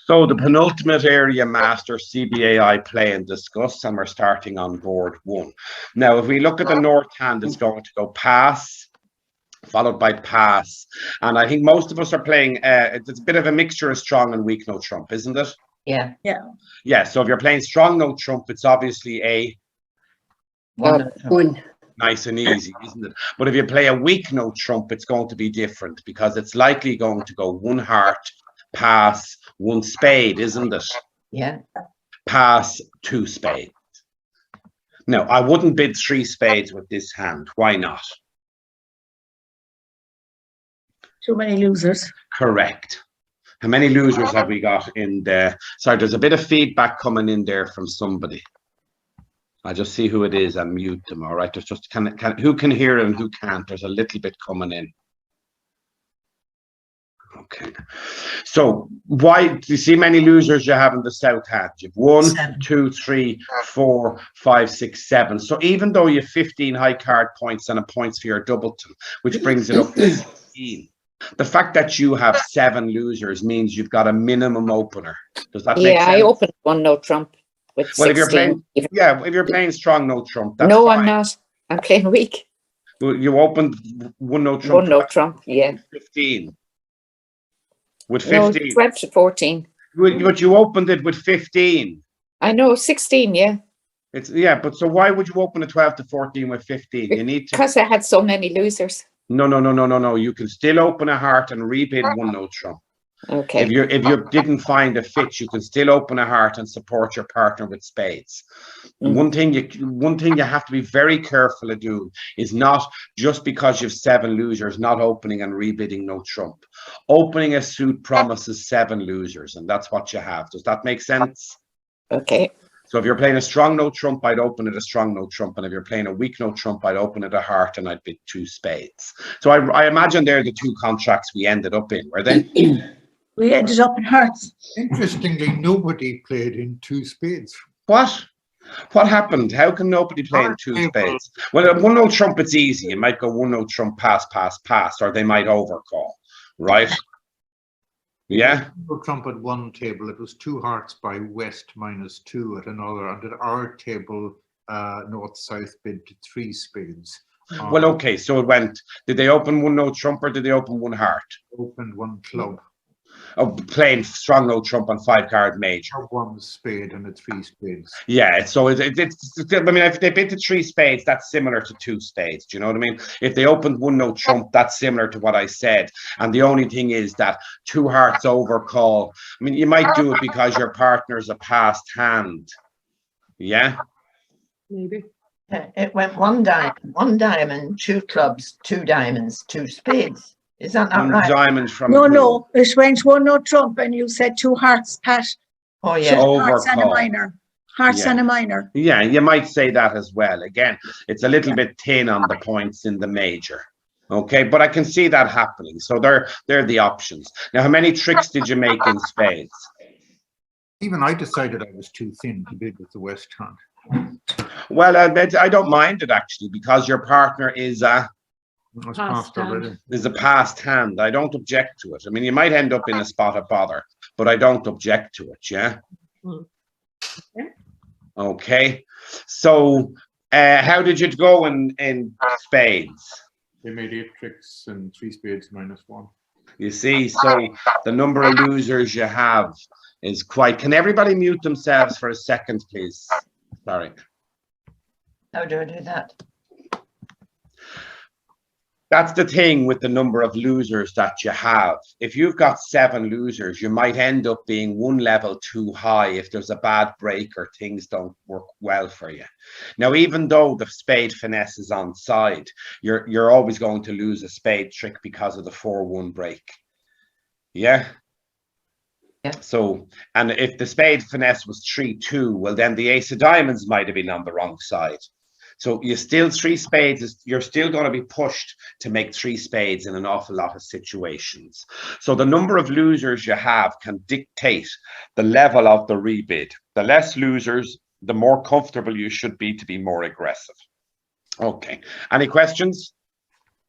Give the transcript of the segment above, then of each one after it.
So the penultimate area master CBAI play and discuss, and we're starting on board one. Now, if we look at the north hand, it's going to go pass, followed by pass. And I think most of us are playing, it's a bit of a mixture of strong and weak note trump, isn't it? Yeah. Yeah, so if you're playing strong note trump, it's obviously a One. nice and easy, isn't it? But if you play a weak note trump, it's going to be different because it's likely going to go one heart, pass, one spade, isn't it? Yeah. Pass, two spades. No, I wouldn't bid three spades with this hand. Why not? Too many losers. Correct. How many losers have we got in there? Sorry, there's a bit of feedback coming in there from somebody. I just see who it is and mute them. All right, there's just who can hear and who can't. There's a little bit coming in. Okay, so why do you see many losers you have in the south hand? You've 1, 2, 3, 4, 5, 6, 7. So even though you have 15 high card points and a points for your doubleton, which brings it up to 16, the fact that you have 7 losers means you've got a minimum opener. Does that make sense? Yeah, I opened one note trump with 16. If you're playing, if you're playing strong note trump, that's no, fine. I'm not. I'm playing weak. Well, you opened one note trump. One note trump, yeah. 15. With No, 15. 12 to 14. But you opened it with 15. I know, 16, yeah. It's but so why would you open a 12 to 14 with 15? You need to, because I had so many losers. No. You can still open a heart and rebid one note trump. Okay. If you didn't find a fit, you can still open a heart and support your partner with spades. One thing you have to be very careful of doing is not just because you've 7 losers, not opening and rebidding no trump. Opening a suit promises 7 losers, and that's what you have. Does that make sense? Okay. So if you're playing a strong note trump, I'd open it a strong note trump, and if you're playing a weak note trump, I'd open it a heart and I'd bid 2 spades. So I imagine they're the 2 contracts we ended up in, were they? We ended up in hearts. Interestingly, nobody played in 2 spades. What? What happened? How can nobody play in 2 spades? Well, one note trump, it's easy. You might go one note trump, pass, pass, pass, or they might overcall, right? Yeah. Trump at one table, it was 2 hearts by West -2 at another, and at our table, North-South bid to 3 spades. Well, okay, so it went, did they open one note trump or did they open one heart? Opened 1 club. Oh, playing strong note trump on 5 card major. 1 spade and a 3 spades. Yeah, so it's I mean, if they bid to 3 spades, that's similar to 2 spades. Do you know what I mean? If they opened one note trump, that's similar to what I said. And the only thing is that 2 hearts overcall. I mean, you might do it because your partner's a passed hand. Yeah? Maybe. It went 1 diamond, 2 clubs, 2 diamonds, 2 spades. Is that not One right? diamond from No, it went one note trump and you said 2 hearts, Pat. Oh, yeah. So hearts and a Overcall. minor. Hearts and a minor. Yeah, you might say that as well. Again, it's a little bit thin on the points in the major. Okay, but I can see that happening. So they're the options. Now, how many tricks did you make in spades? Even I decided I was too thin to bid with the West hand. Well, I don't mind it actually because your partner is a passed hand. I don't object to it. I mean, you might end up in a spot of bother, but I don't object to it. Yeah. Okay. So, how did you go in spades? They made 8 tricks and 3 spades -1. You see, so the number of losers you have is quite. Can everybody mute themselves for a second, please? Sorry. How do I do that? That's the thing with the number of losers that you have. If you've got 7 losers, you might end up being 1 level too high if there's a bad break or things don't work well for you. Now, even though the spade finesse is on side, you're always going to lose a spade trick because of the 4-1 break. Yeah. Yeah. So, and if the spade finesse was 3-2, well, then the ace of diamonds might have been on the wrong side. So you still 3 spades, you're still going to be pushed to make 3 spades in an awful lot of situations. So the number of losers you have can dictate the level of the rebid. The less losers, the more comfortable you should be to be more aggressive. Okay. Any questions?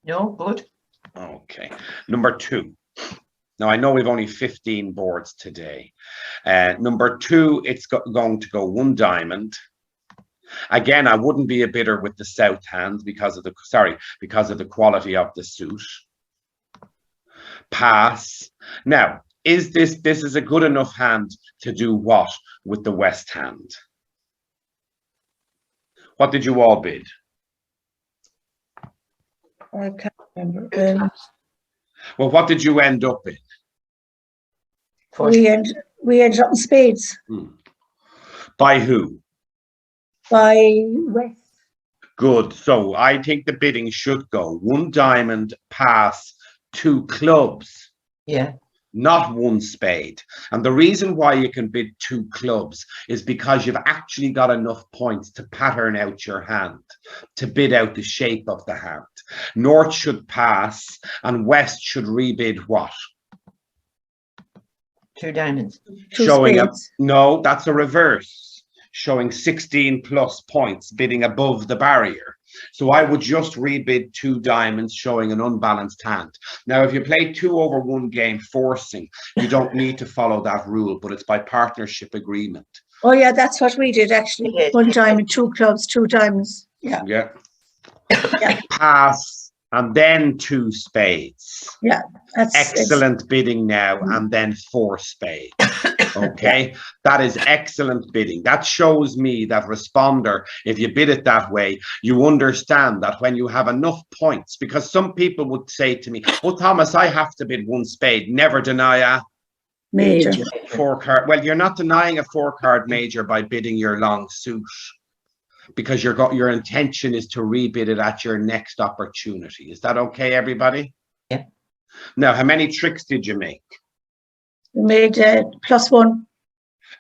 No, good. Okay. Number 2. Now, I know we've only 15 boards today. Number 2, it's going to go 1 diamond. Again, I wouldn't be a bidder with the south hand because of the quality of the suit. Pass. Now, this is a good enough hand to do what with the west hand? What did you all bid? I can't remember. Well, what did you end up in? We ended up in spades By who? by West. Good. So I think the bidding should go 1 diamond, pass, 2 clubs. Yeah. Not 1 spade. And the reason why you can bid 2 clubs is because you've actually got enough points to pattern out your hand, to bid out the shape of the hand. North should pass and West should rebid what? 2 diamonds. Showing up. Spades. No, that's a reverse. Showing 16 plus points, bidding above the barrier. So I would just rebid 2 diamonds, showing an unbalanced hand. Now, if you play 2 over 1 game forcing, you don't need to follow that rule, but it's by partnership agreement. Oh yeah, that's what we did actually. 1 diamond, 2 clubs, 2 diamonds. Yeah. Yeah. Yeah. Pass and then 2 spades. Yeah. That's Excellent bidding now, and then 4 spades. Okay, that is excellent bidding. That shows me that responder, if you bid it that way, you understand that when you have enough points, because some people would say to me, well, Thomas, I have to bid 1 spade, never deny a major. 4 card. Well, you're not denying a 4 card major by bidding your long suit, because your intention is to rebid it at your next opportunity. Is that okay, everybody? Yeah. Now, how many tricks did you make? We made +1.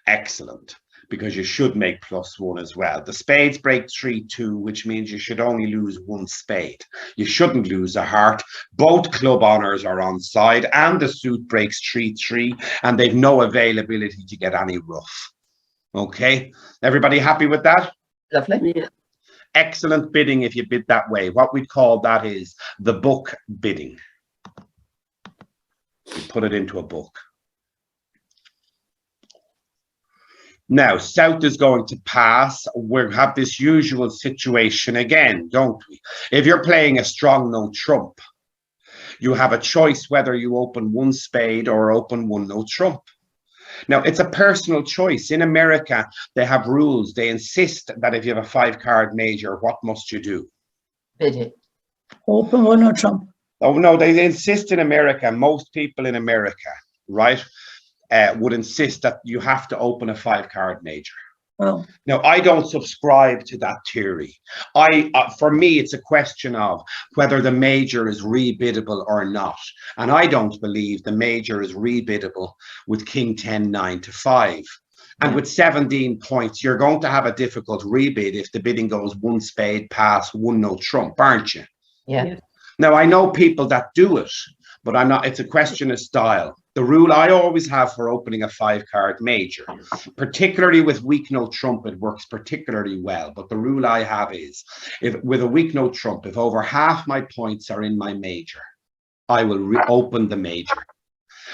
Excellent, because you should make +1 as well. The spades break 3-2, which means you should only lose 1 spade. You shouldn't lose a heart. Both club honours are on side, and the suit breaks 3-3, and they've no availability to get any rough. Okay, everybody happy with that? Lovely. Yeah. Excellent bidding if you bid that way. What we call that is the book bidding. You put it into a book. Now, South is going to pass. We'll have this usual situation again, don't we? If you're playing a strong no trump, you have a choice whether you open 1 spade or open 1 no trump. Now, it's a personal choice. In America, they have rules. They insist that if you have a 5 card major, what must you do? Bid it. Open 1 no trump. Oh, no, they insist in America. Most people in America, right, would insist that you have to open a 5 card major. Oh. Now, I don't subscribe to that theory. For me, it's a question of whether the major is rebiddable or not. And I don't believe the major is rebiddable with King 10, 9 to 5. And with 17 points, you're going to have a difficult rebid if the bidding goes 1 spade, pass, 1 no trump, aren't you? Yeah. Now, I know people that do it, but I'm not. It's a question of style. The rule I always have for opening a 5 card major, particularly with weak no trump, it works particularly well. But the rule I have is, if with a weak no trump, if over half my points are in my major, I will reopen the major.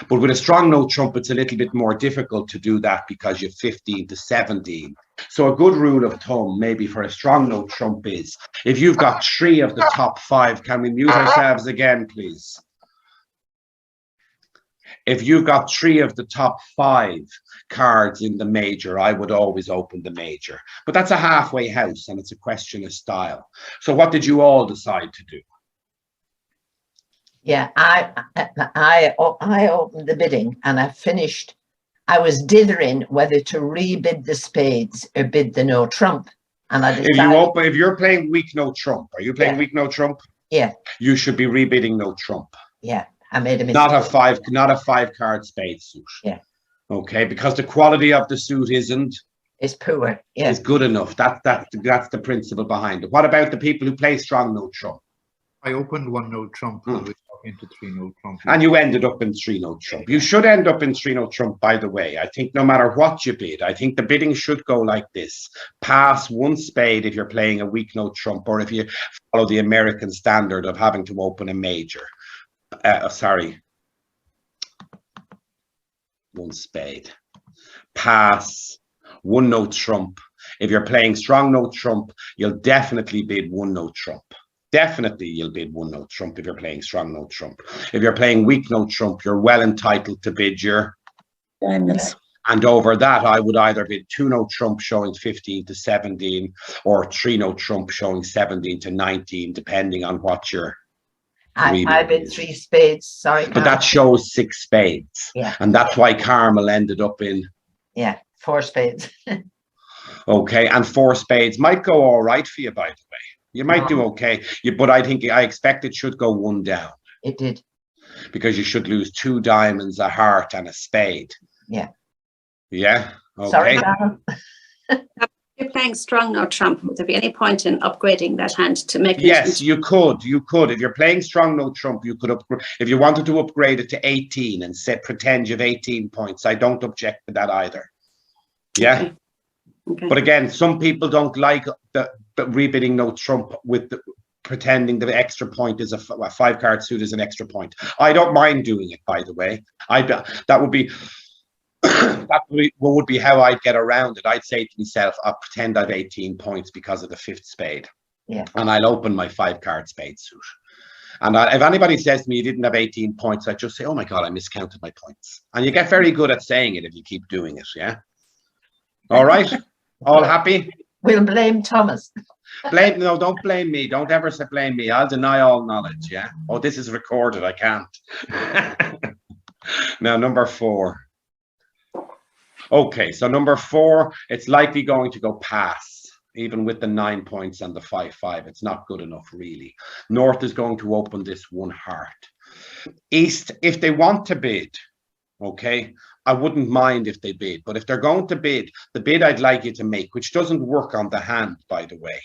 But with a strong no trump, it's a little bit more difficult to do that because you're 15 to 17. So a good rule of thumb, maybe for a strong no trump, is if you've got 3 of the top 5, can we mute ourselves again, please? If you've got 3 of the top 5 cards in the major, I would always open the major. But that's a halfway house, and it's a question of style. So what did you all decide to do? Yeah, I opened the bidding and I finished. I was dithering whether to rebid the spades or bid the no trump. And I decided, If you're playing weak no trump, are you playing weak no trump? Yeah. You should be rebidding no trump. Yeah, I made a mistake. Not a 5 card spade suit. Yeah. Okay, because the quality of the suit It's poor. Yeah. is good enough. That's the principle behind it. What about the people who play strong no trump? I opened 1 no trump and we got into 3 no trump. And you ended up in 3 no trump. You should end up in 3 no trump, by the way. I think no matter what you bid, I think the bidding should go like this. Pass 1 spade if you're playing a weak no trump, or if you follow the American standard of having to open a major. 1 spade. Pass, 1 note trump. If you're playing strong note trump, you'll definitely bid 1 note trump. Definitely you'll bid 1 note trump if you're playing strong note trump. If you're playing weak note trump, you're well entitled to bid your diamonds. And over that, I would either bid 2 note trump showing 15 to 17 or 3 note trump showing 17 to 19, depending on what your I bid 3 spades, sorry. But that shows 6 spades. Yeah. And that's why Carmel ended up in 4 spades. Okay, and 4 spades might go all right for you, by the way. You might do okay, but I expect it should go 1 down. It did. Because you should lose 2 diamonds, a heart, and a spade. Yeah. Yeah. Okay. Sorry, Carol. If you're playing strong note trump, would there be any point in upgrading that hand to make it? Yes, you could. You could. If you're playing strong note trump, you could upgrade. If you wanted to upgrade it to 18 and pretend you have 18 points, I don't object to that either. Yeah. Okay. Okay. But again, some people don't like the rebidding note trump with pretending the extra point is a 5-card suit is an extra point. I don't mind doing it, by the way. That would be how I'd get around it. I'd say to myself, I'll pretend I've 18 points because of the 5th spade. Yeah. And I'll open my 5-card spade suit. And if anybody says to me you didn't have 18 points, I just say, oh my God, I miscounted my points. And you get very good at saying it if you keep doing it. Yeah. All right. All happy? We'll blame Thomas. No, don't blame me. Don't ever say blame me. I'll deny all knowledge. Yeah. Oh, this is recorded. I can't. Now, number 4. Okay, so number 4, it's likely going to go pass, even with the 9 points and the 5-5. It's not good enough, really. North is going to open this 1 heart. East, if they want to bid, okay, I wouldn't mind if they bid, but if they're going to bid, the bid I'd like you to make, which doesn't work on the hand, by the way,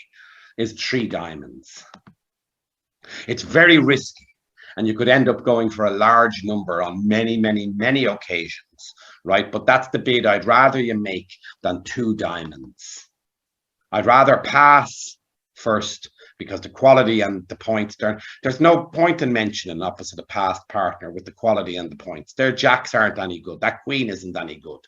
is 3 diamonds. It's very risky, and you could end up going for a large number on many, many, many occasions, right? But that's the bid I'd rather you make than 2 diamonds. I'd rather pass first because the quality and the points, there's no point in mentioning opposite a past partner with the quality and the points. Their jacks aren't any good. That queen isn't any good.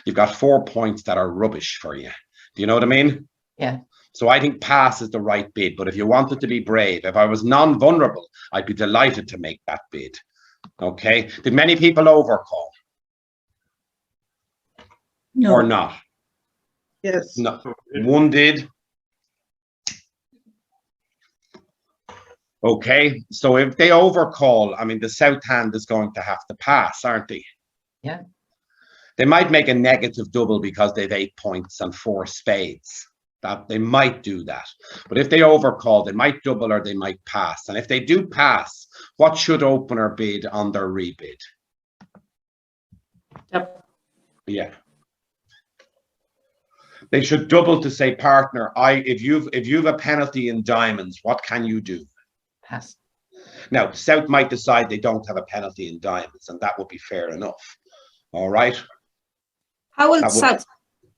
You've got 4 points that are rubbish for you. Do you know what I mean? Yeah. So I think pass is the right bid. But if you wanted to be brave, if I was non-vulnerable, I'd be delighted to make that bid. Okay. Did many people overcall? No. Or not? Yes. No. 1 did. Okay, so if they overcall, I mean, the south hand is going to have to pass, aren't they? Yeah. They might make a negative double because they've 8 points and 4 spades. That they might do that. But if they overcall, they might double or they might pass. And if they do pass, what should opener bid on their rebid? Yep. Yeah. They should double to say, partner, if you've a penalty in diamonds, what can you do? Pass. Now, South might decide they don't have a penalty in diamonds, and that would be fair enough. All right. how will South,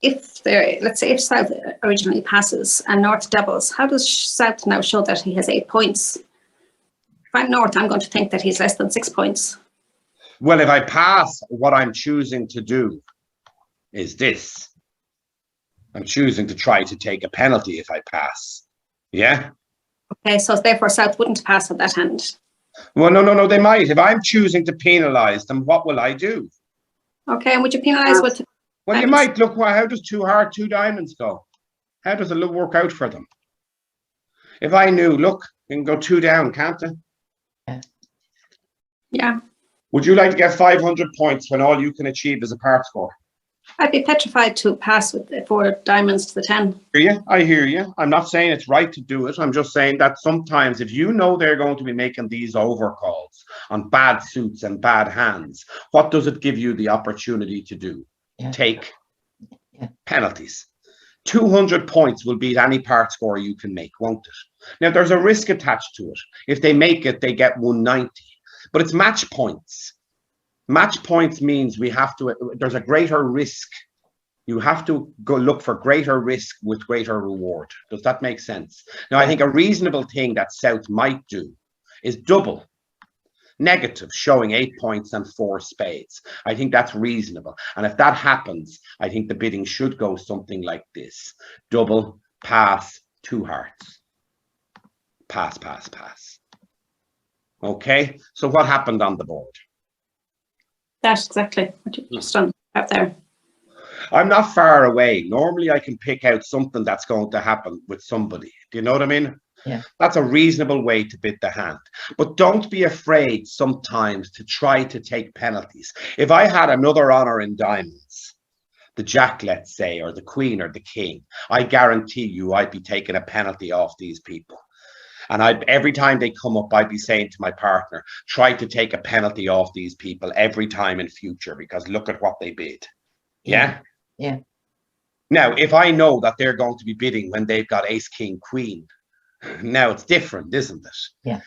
let's say if South originally passes and North doubles, how does South now show that he has 8 points? If I'm North, I'm going to think that he's less than 6 points. Well, if I pass, what I'm choosing to do is this. I'm choosing to try to take a penalty if I pass. Yeah? Okay, so therefore South wouldn't pass on that hand. Well, no, they might. If I'm choosing to penalise them, what will I do? Okay, and would you penalise with... Well, you might. Look, how does 2 heart, 2 diamonds go? How does it work out for them? If I knew, look, you can go 2 down, can't they? Yeah. Would you like to get 500 points when all you can achieve is a part score? I'd be petrified to pass with the 4 diamonds to the 10. I hear you. I'm not saying it's right to do it. I'm just saying that sometimes if you know they're going to be making these overcalls on bad suits and bad hands, what does it give you the opportunity to do? Yeah. Take penalties. 200 points will beat any part score you can make, won't it? Now, there's a risk attached to it. If they make it, they get 190. But it's match points. Match points means there's a greater risk. You have to go look for greater risk with greater reward. Does that make sense? Now, I think a reasonable thing that South might do is double. negative, showing 8 points and 4 spades. I think that's reasonable. And if that happens, I think the bidding should go something like this. Double, pass, 2 hearts. Pass, pass, pass. Okay, so what happened on the board? That's exactly what you just done out there. I'm not far away. Normally I can pick out something that's going to happen with somebody. Do you know what I mean? Yeah. That's a reasonable way to bid the hand. But don't be afraid sometimes to try to take penalties. If I had another honor in diamonds, the jack, let's say, or the queen or the king, I guarantee you I'd be taking a penalty off these people. And every time they come up, I'd be saying to my partner, try to take a penalty off these people every time in future, because look at what they bid. Yeah? Yeah. Now, if I know that they're going to be bidding when they've got ace, king, queen, now it's different, isn't it? Yeah.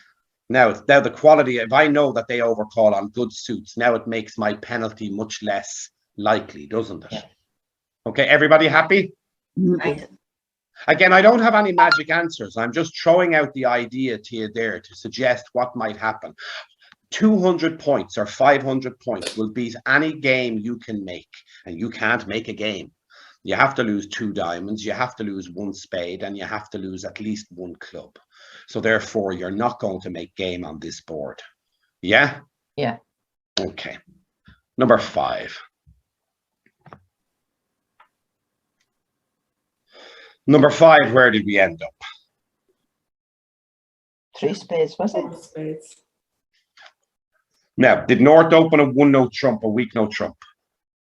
Now the quality, if I know that they overcall on good suits, now it makes my penalty much less likely, doesn't it? Yeah. Okay, everybody happy? Right. Again, I don't have any magic answers. I'm just throwing out the idea to you there to suggest what might happen. 200 points or 500 points will beat any game you can make, and you can't make a game. You have to lose 2 diamonds, you have to lose 1 spade, and you have to lose at least 1 club. So therefore, you're not going to make game on this board. Yeah? Yeah. Okay. Number 5. Number 5, where did we end up? 3 spades, was it? 4 spades. Now, did North open a 1-note trump, a weak note trump?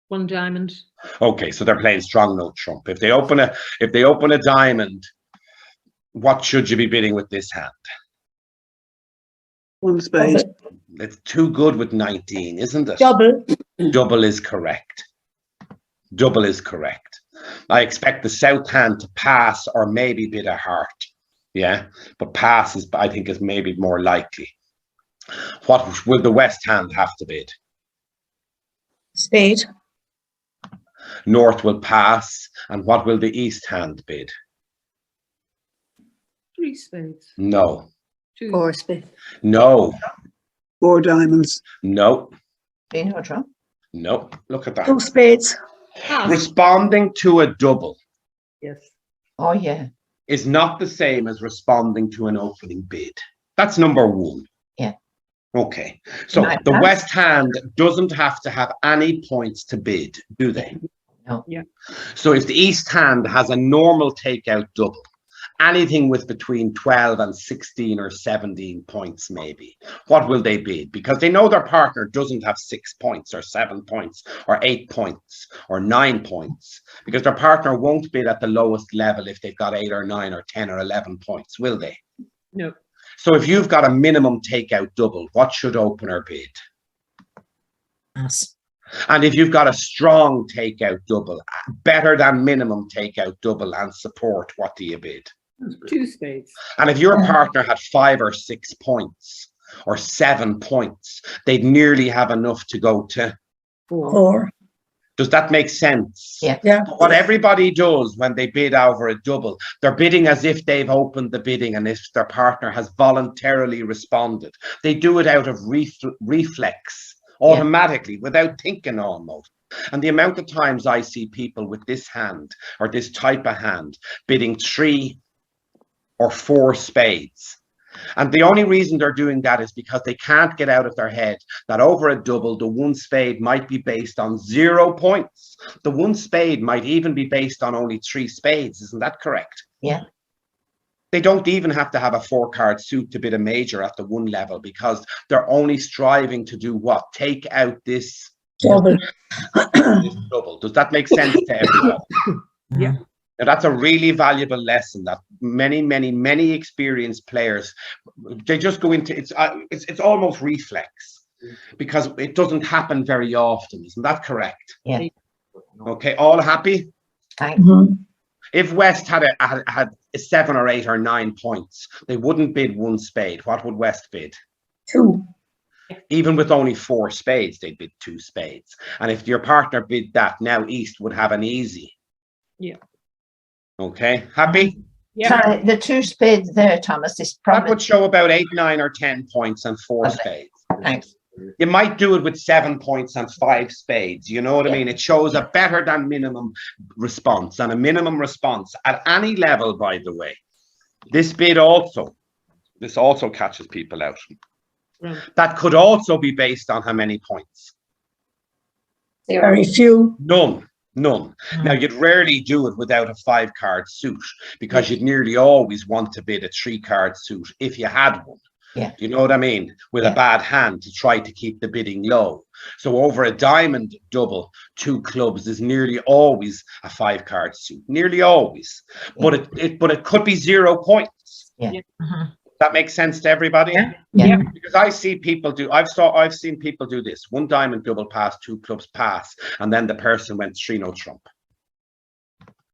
1 diamond. Okay, so they're playing strong note trump. If they open a diamond, what should you be bidding with this hand? 1 spade. It's too good with 19, isn't it? Double. Double is correct. Double is correct. I expect the south hand to pass or maybe bid a heart. Yeah, but pass is, I think, is maybe more likely. What will the west hand have to bid? Spade. North will pass, and what will the east hand bid? 3 spades. No. 2. 4 spade. No. 4 diamonds. No. No trump. No. Look at that. 2 spades. Responding to a double Yes. Oh, yeah. is not the same as responding to an opening bid. That's number 1. Yeah. Okay. So Nice. the west hand doesn't have to have any points to bid, do they? No. Yeah. So if the east hand has a normal takeout double, anything with between 12 and 16 or 17 points maybe, what will they bid? Because they know their partner doesn't have 6 points or 7 points or 8 points or 9 points, because their partner won't bid at the lowest level if they've got 8 or 9 or 10 or 11 points, will they? No. So if you've got a minimum takeout double, what should opener bid? Pass. And if you've got a strong takeout double, better than minimum takeout double and support, what do you bid? 2 spades. And if your partner had 5 or 6 points or 7 points, they'd nearly have enough to go to 4. 4. Does that make sense? Yeah. Yeah. What everybody does when they bid over a double, they're bidding as if they've opened the bidding and if their partner has voluntarily responded. They do it out of reflex, automatically, without thinking almost. And the amount of times I see people with this hand or this type of hand bidding 3 or 4 spades. And the only reason they're doing that is because they can't get out of their head that over a double, the 1 spade might be based on 0 points. The 1 spade might even be based on only 3 spades. Isn't that correct? Yeah. They don't even have to have a 4-card suit to bid a major at the 1 level, because they're only striving to do what? Take out this Double. this double. Does that make sense to everyone? Yeah. Now, that's a really valuable lesson that many experienced players, they just go into, it's almost reflex, because it doesn't happen very often. Isn't that correct? Yeah. Okay, all happy? Thanks. If West had a 7 or 8 or 9 points, they wouldn't bid 1 spade. What would West bid? 2. Even with only 4 spades, they'd bid 2 spades. And if your partner bid that, now East would have an easy. Yeah. Okay, happy? Yeah. Sorry, the 2 spades there, Thomas, is That would probably show about 8, 9 or 10 points and 4 Okay. spades. Thanks. You might do it with 7 points and 5 spades. You know what I Yeah. mean? It shows a better than minimum response, and a minimum response at any level, by the way. This also catches people out. Right. That could also be based on how many points. Very few. None. Now, you'd rarely do it without a 5-card suit, because you'd nearly always want to bid a 3-card suit if you had one. Yeah. You know what I mean? With a bad hand to try to keep the bidding low. So over a diamond double, 2 clubs is nearly always a 5-card suit. Nearly always. But it could be 0 points. Yeah. That makes sense to everybody? Yeah. Because I see people do, I've seen people do this. 1 diamond double pass, 2 clubs pass, and then the person went 3-no trump.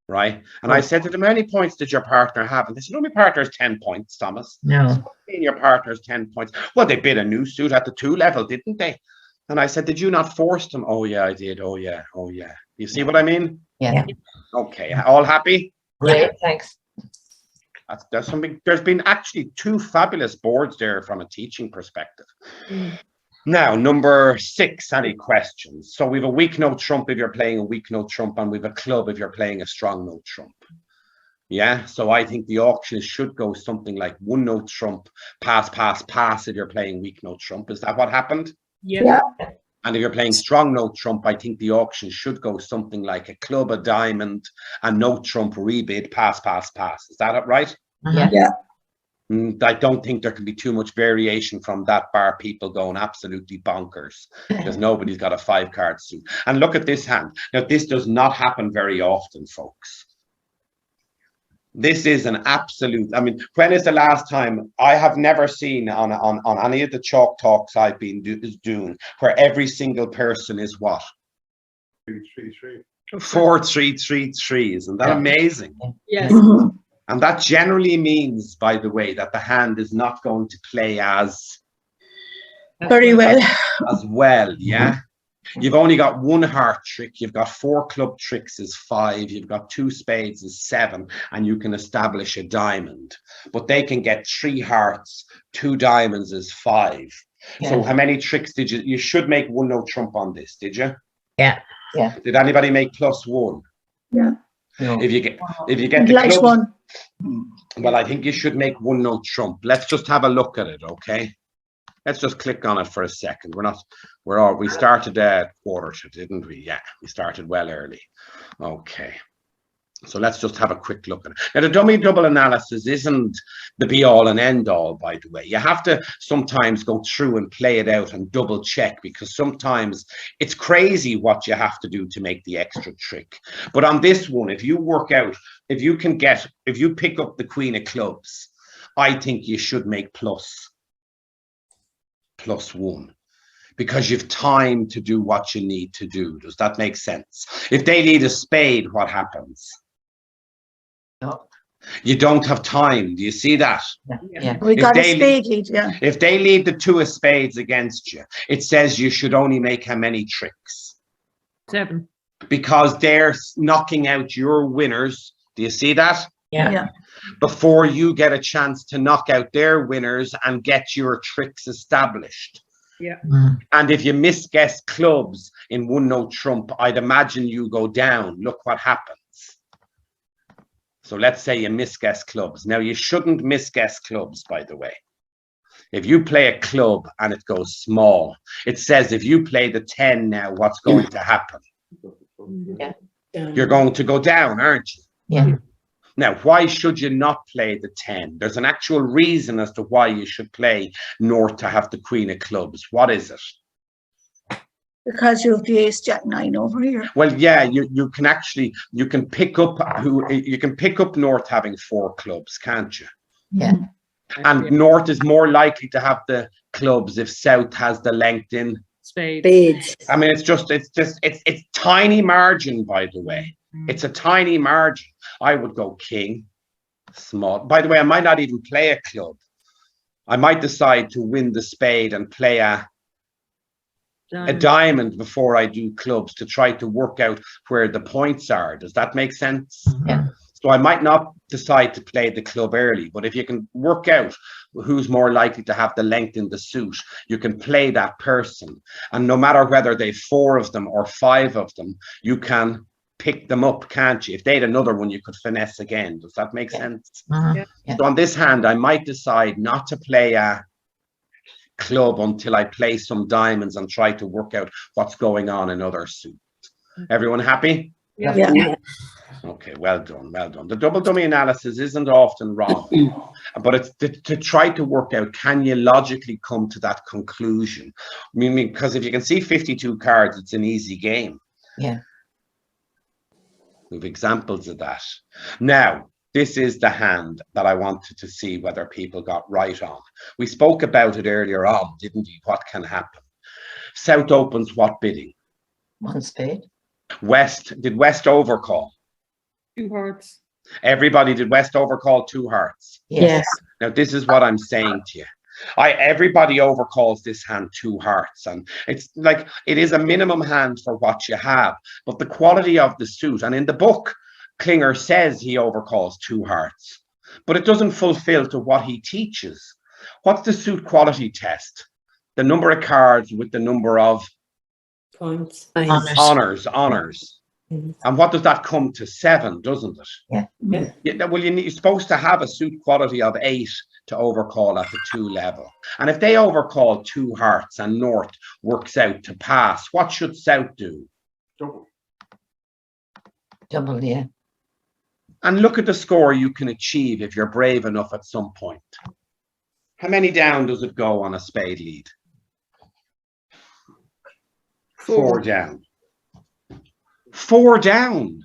Right? And I said to them, how many points did your partner have? And they said, oh, my partner has 10 points, Thomas. No. Your partner's 10 points. Well, they bid a new suit at the 2 level, didn't they? And I said, did you not force them? Oh, yeah, I did. Oh, yeah. You see what I mean? Yeah. Okay. All happy? Great. Thanks. There's been actually 2 fabulous boards there from a teaching perspective. Now, number 6, any questions? So we've a weak no trump if you're playing a weak no trump, and we've a club if you're playing a strong no trump. Yeah, so I think the auction should go something like 1 no trump, pass if you're playing weak no trump. Is that what happened? Yeah. And if you're playing strong no trump, I think the auction should go something like a club, a diamond, a no trump, rebid, pass. Is that it, right? Yeah. I don't think there can be too much variation from that, bar people going absolutely bonkers because nobody's got a 5-card suit. And look at this hand. Now, this does not happen very often, folks. This is an absolute, I mean, when is the last time? I have never seen on any of the chalk talks I've been doing where every single person is what? 3-3-3. 4-3-3-3. Isn't that amazing? Yes. And that generally means, by the way, that the hand is not going to play as Very well. yeah? You've only got 1 heart trick, you've got 4 club tricks is 5, you've got 2 spades is 7, and you can establish a diamond. But they can get 3 hearts, 2 diamonds is 5. Yeah. So how many tricks did you should make 1 no trump on this, did you? Yeah. Did anybody make +1? Yeah. No. If you get I'd the like club, one. well, I think you should make 1 no trump. Let's just have a look at it, okay? Let's just click on it for a second. We started at 1:15, didn't we? Yeah, we started well early. Okay. So let's just have a quick look at it. Now, the dummy double analysis isn't the be all and end all, by the way. You have to sometimes go through and play it out and double check, because sometimes it's crazy what you have to do to make the extra trick. But on this one, if you work out, if you pick up the queen of clubs, I think you should make +1. Because you've time to do what you need to do. Does that make sense? If they lead a spade, what happens? No. You don't have time. Do you see that? Yeah. We If got a they- spade lead, yeah. If they lead the 2 of spades against you, it says you should only make how many tricks? 7. Because they're knocking out your winners. Do you see that? Yeah. Yeah. Before you get a chance to knock out their winners and get your tricks established. And if you misguess clubs in 1 no trump, I'd imagine you go down. Look what happens. So let's say you misguess clubs. Now, you shouldn't misguess clubs, by the way. If you play a club and it goes small, it says if you play the 10 now, what's going to happen? Yeah. You're going to go down, aren't you? Yeah. Now, why should you not play the 10? There's an actual reason as to why you should play north to have the queen of clubs. What is it? Because you have the ace jack 9 over here. Well, yeah, you can pick up north having 4 clubs, can't you? Yeah. And north is more likely to have the clubs if south has the length in Spades. I mean, it's tiny margin, by the way. It's a tiny margin. I would go king, small. By the way, I might not even play a club. I might decide to win the spade and play a diamond before I do clubs to try to work out where the points are. Does that make sense? Yeah. So I might not decide to play the club early, but if you can work out who's more likely to have the length in the suit, you can play that person. And no matter whether they've 4 of them or 5 of them, you can pick them up, can't you? If they had another one, you could finesse again. Does that make sense? Yeah. So on this hand, I might decide not to play a club until I play some diamonds and try to work out what's going on in other suits. Everyone happy? Yeah. Okay, well done, well done. The double dummy analysis isn't often wrong, but it's to try to work out, can you logically come to that conclusion? I mean, because if you can see 52 cards, it's an easy game. Yeah. We have examples of that. Now, this is the hand that I wanted to see whether people got right on. We spoke about it earlier on, didn't we? What can happen? South opens what bidding? 1 spade. West, did West overcall? 2 hearts. Everybody, did West overcall 2 hearts? Yes. Now, this is what I'm saying to you. Everybody overcalls this hand 2 hearts, and it's like it is a minimum hand for what you have, but the quality of the suit, and in the book, Klinger says he overcalls 2 hearts, but it doesn't fulfill to what he teaches. What's the suit quality test? The number of cards with the number of Points. honors. And what does that come to? 7, doesn't it? Yeah. Yeah, well, you're supposed to have a suit quality of 8 to overcall at the 2 level. And if they overcall 2 hearts and North works out to pass, what should South do? Double, yeah. And look at the score you can achieve if you're brave enough at some point. How many down does it go on a spade lead? 4 down. 4 down.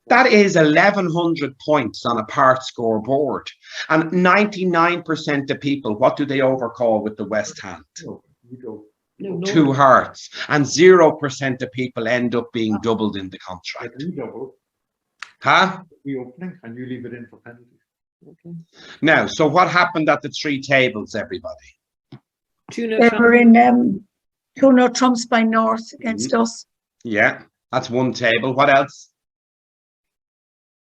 That is 1,100 points on a part score board. And 99% of people, what do they overcall with the West hand? No, 2 hearts. And 0% of people end up being doubled in the contract. Huh? The opening, and you leave it in for penalty. Okay. Now, so what happened at the 3 tables, everybody? 2 no They trump. were in 2 no trumps by North against us. Yeah, that's 1 table. What else?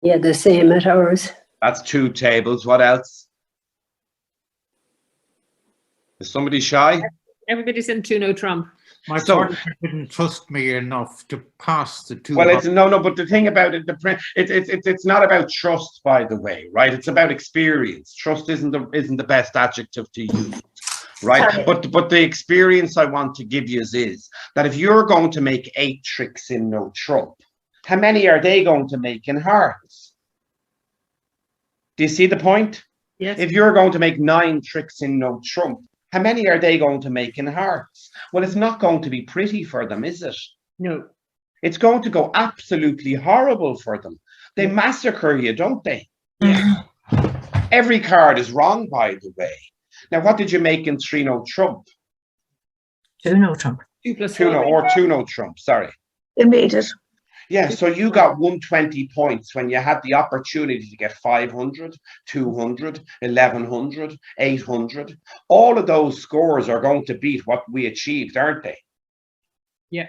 Yeah, the same at ours. That's 2 tables. What else? Is somebody shy? Everybody's in 2 no trump. My So- partner didn't trust me enough to pass the 2. Well, it's no, but the thing about it, it's not about trust, by the way, right? It's about experience. Trust isn't the best adjective to use, right? Sorry. But the experience I want to give you is that if you're going to make 8 tricks in no trump, how many are they going to make in hearts? Do you see the point? Yes. If you're going to make 9 tricks in no trump, how many are they going to make in hearts? Well, it's not going to be pretty for them, is it? No. It's going to go absolutely horrible for them. They massacre you, don't they? Yeah. Every card is wrong, by the way. Now, what did you make in 3 no trump? 2 no trump. 2 plus 2 no, 4. or 2 no trump, sorry. They made it. Yeah, so you got 120 points when you had the opportunity to get 500, 200, 1100, 800. All of those scores are going to beat what we achieved, aren't they? Yeah.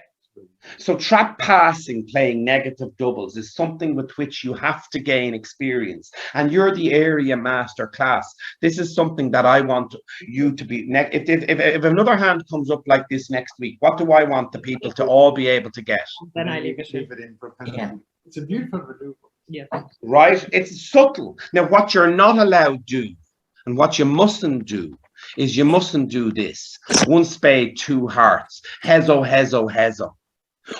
So trap passing, playing negative doubles, is something with which you have to gain experience. And you're the area master class. This is something that I want you to be. If another hand comes up like this next week, what do I want the people to all be able to get? Then I leave it in. in for penalty. Yeah. It's a beautiful maneuver. Yeah. Right? It's subtle. Now, what you're not allowed to do and what you mustn't do is you mustn't do this. 1 spade, 2 hearts. Hezzo, hezzo, hezzo.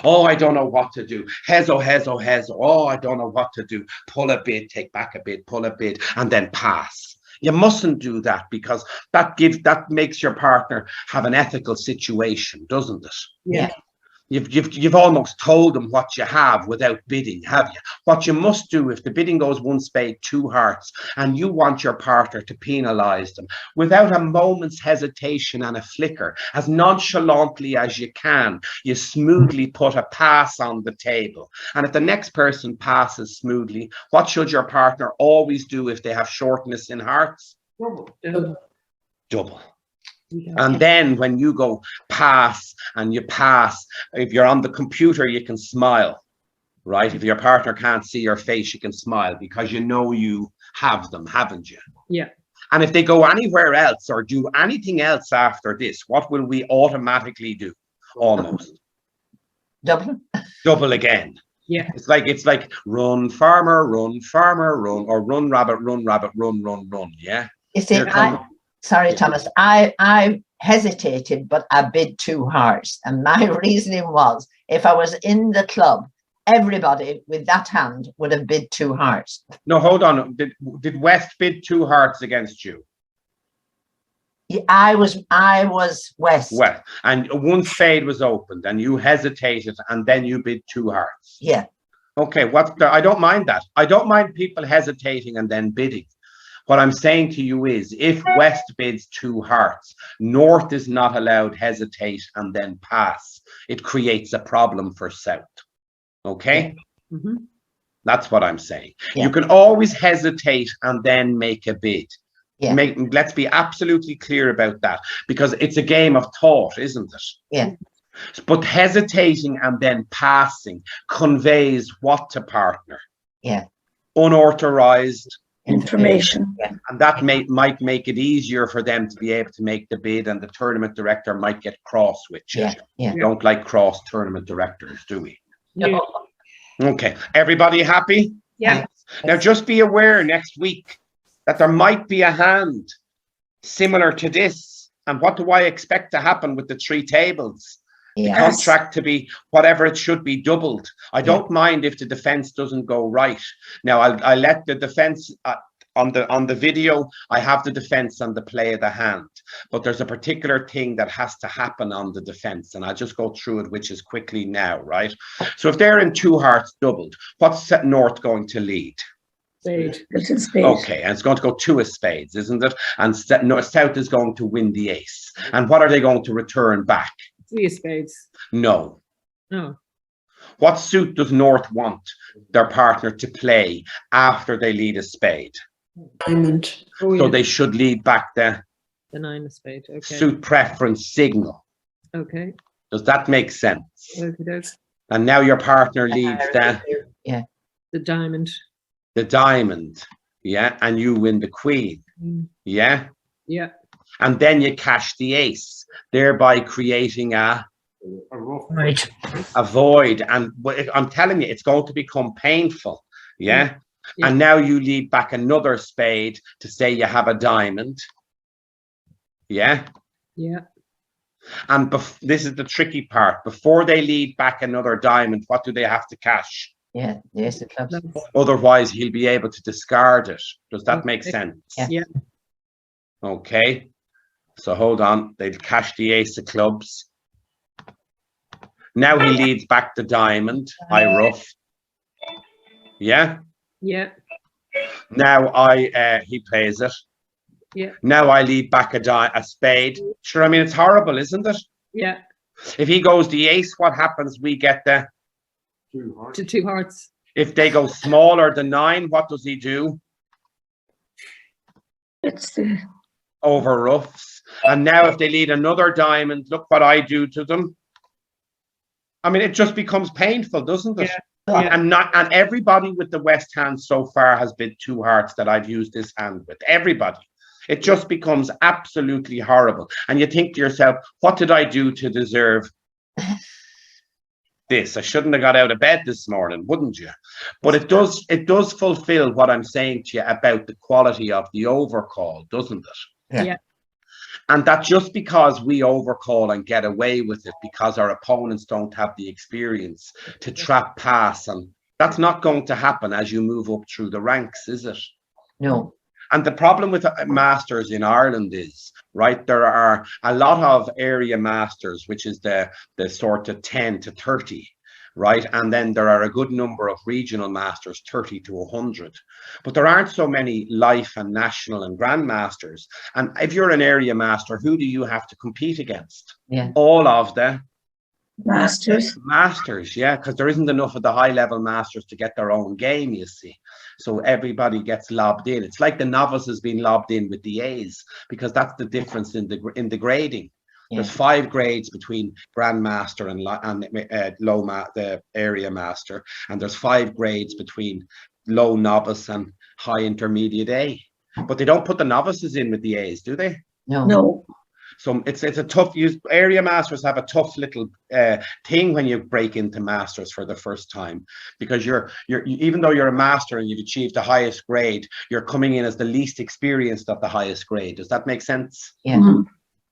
Oh, I don't know what to do. Hezzo, hezzo, hezzo. Oh, I don't know what to do. Pull a bid, take back a bid, pull a bid, and then pass. You mustn't do that because that makes your partner have an ethical situation, doesn't it? Yeah. You've almost told them what you have without bidding, have you? What you must do if the bidding goes 1 spade, 2 hearts, and you want your partner to penalise them, without a moment's hesitation and a flicker, as nonchalantly as you can, you smoothly put a pass on the table. And if the next person passes smoothly, what should your partner always do if they have shortness in hearts? Double. And then when you go pass and you pass, if you're on the computer, you can smile. right? If your partner can't see your face, you can smile because you know you have them, haven't you? Yeah. And if they go anywhere else or do anything else after this, what will we automatically do? Almost double again. Yeah. It's like run farmer, run, or run rabbit, run, run. Yeah. You see, sorry, Yeah. Thomas, I hesitated, but I bid 2 hearts. And my reasoning was, if I was in the club, everybody with that hand would have bid 2 hearts. No, hold on. Did West bid 2 hearts against you? I was West. Well, and 1 spade was opened and you hesitated and then you bid 2 hearts. Yeah. Okay, I don't mind that. I don't mind people hesitating and then bidding. What I'm saying to you is, if West bids 2 hearts, North is not allowed hesitate and then pass. It creates a problem for South. Okay? Yeah. Mm-hmm. That's what I'm saying. Yeah. You can always hesitate and then make a bid. Yeah. Let's be absolutely clear about that, because it's a game of thought, isn't it? Yeah. But hesitating and then passing conveys what to partner? Yeah. Unauthorized Information. Yeah. and that might make it easier for them to be able to make the bid, and the tournament director might get cross with you. Yeah. Yeah. We don't like cross tournament directors, do we? Yeah. Okay, everybody happy? Yeah. Now just be aware next week that there might be a hand similar to this. And what do I expect to happen with the 3 tables? The Yeah. contract to be whatever it should be doubled. I don't mind if the defense doesn't go right. Now I let the defense on the video. I have the defense on the play of the hand, but there's a particular thing that has to happen on the defense, and I'll just go through it, which is quickly now, right? So if they're in 2 hearts doubled, what's North going to lead? Spade. Little spade. Okay, and it's going to go 2 of spades, isn't it? And South is going to win the ace. And what are they going to return back? 3 of spades. No. No. What suit does North want their partner to play after they lead a spade? Diamond. Oh, So yeah. they should lead back the 9 of spade. Okay. suit preference signal. Okay. Does that make sense? Okay. And now your partner leads The diamond. the diamond, yeah, and you win the queen, Mm. yeah? Yeah. And then you cash the ace, thereby creating a rough. Right. void. And I'm telling you, it's going to become painful, yeah? Yeah. And now you lead back another spade to say you have a diamond, yeah? Yeah. And this is the tricky part. Before they lead back another diamond, what do they have to cash? Yeah. Yes, it clubs. Otherwise, he'll be able to discard it. Does that make Okay. sense? Yeah. Yeah. Okay. So hold on. They'll cash the ace of clubs. Now he leads back the diamond. I rough. Yeah. Yeah. Now he plays it. Yeah. Now I lead back a spade. Sure. I mean, it's horrible, isn't it? Yeah. If he goes the ace, what happens? We get the. 2 hearts. To 2 hearts. If they go smaller than 9, what does he do? It's the Over roughs. And now if they lead another diamond, look what I do to them. I mean, it just becomes painful, doesn't it? Yeah. And everybody with the West hand so far has bid 2 hearts that I've used this hand with. Everybody. It just becomes absolutely horrible. And you think to yourself, what did I do to deserve this? I shouldn't have got out of bed this morning, wouldn't you? But it does fulfill what I'm saying to you about the quality of the overcall, doesn't it? Yeah. Yeah. And that just because we overcall and get away with it because our opponents don't have the experience to trap pass, and that's not going to happen as you move up through the ranks, is it? No. And the problem with masters in Ireland is, right, there are a lot of area masters, which is the sort of 10 to 30, right? And then there are a good number of regional masters, 30 to 100. But there aren't so many life and national and grandmasters. And if you're an area master, who do you have to compete against? Yeah. All of the masters. yeah, because there isn't enough of the high level masters to get their own game, you see. So everybody gets lobbed in. It's like the novices being lobbed in with the A's, because that's the difference in the grading. There's 5 grades between Grandmaster and the area master, and there's 5 grades between low novice and high intermediate A. But they don't put the novices in with the A's, do they? No. No. So it's a tough. Area masters have a tough little thing when you break into masters for the first time, because you're even though you're a master and you've achieved the highest grade, you're coming in as the least experienced at the highest grade. Does that make sense? Yeah. Mm-hmm.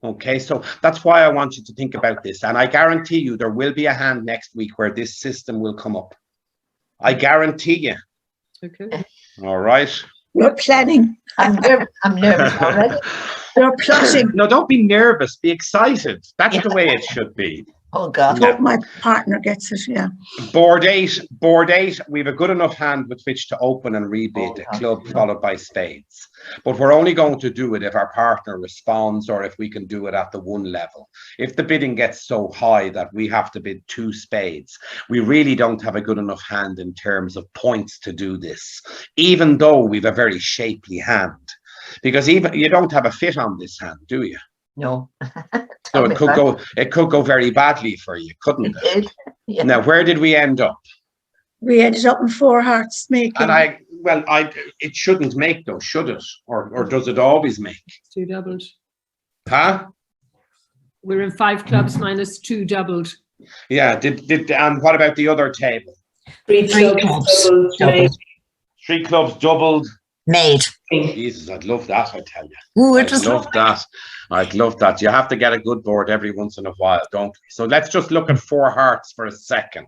Okay, so that's why I want you to think about this, and I guarantee you there will be a hand next week where this system will come up. I guarantee you. Okay. All right. You're planning. I'm nervous already. You're plotting. No, don't be nervous. Be excited. That's the way it should be. Oh God. Hope my partner gets it. Yeah. Board eight. We have a good enough hand with which to open and rebid a club followed by spades. But we're only going to do it if our partner responds, or if we can do it at the 1 level. If the bidding gets so high that we have to bid 2 spades, we really don't have a good enough hand in terms of points to do this, even though we've a very shapely hand. Because even you don't have a fit on this hand, do you? No. So it could go very badly for you, couldn't it? Yeah. Now, where did we end up? We ended up in 4 hearts making. And it shouldn't make though, should it? Or does it always make? 2 doubled. Huh? We're in 5 clubs minus 2 doubled. Yeah. And what about the other table? 3 clubs. Doubled. 3 clubs doubled. Made. Jesus, I'd love that, I tell you. Ooh, I'd love that. I'd love that. You have to get a good board every once in a while, don't we? So let's just look at 4 hearts for a second,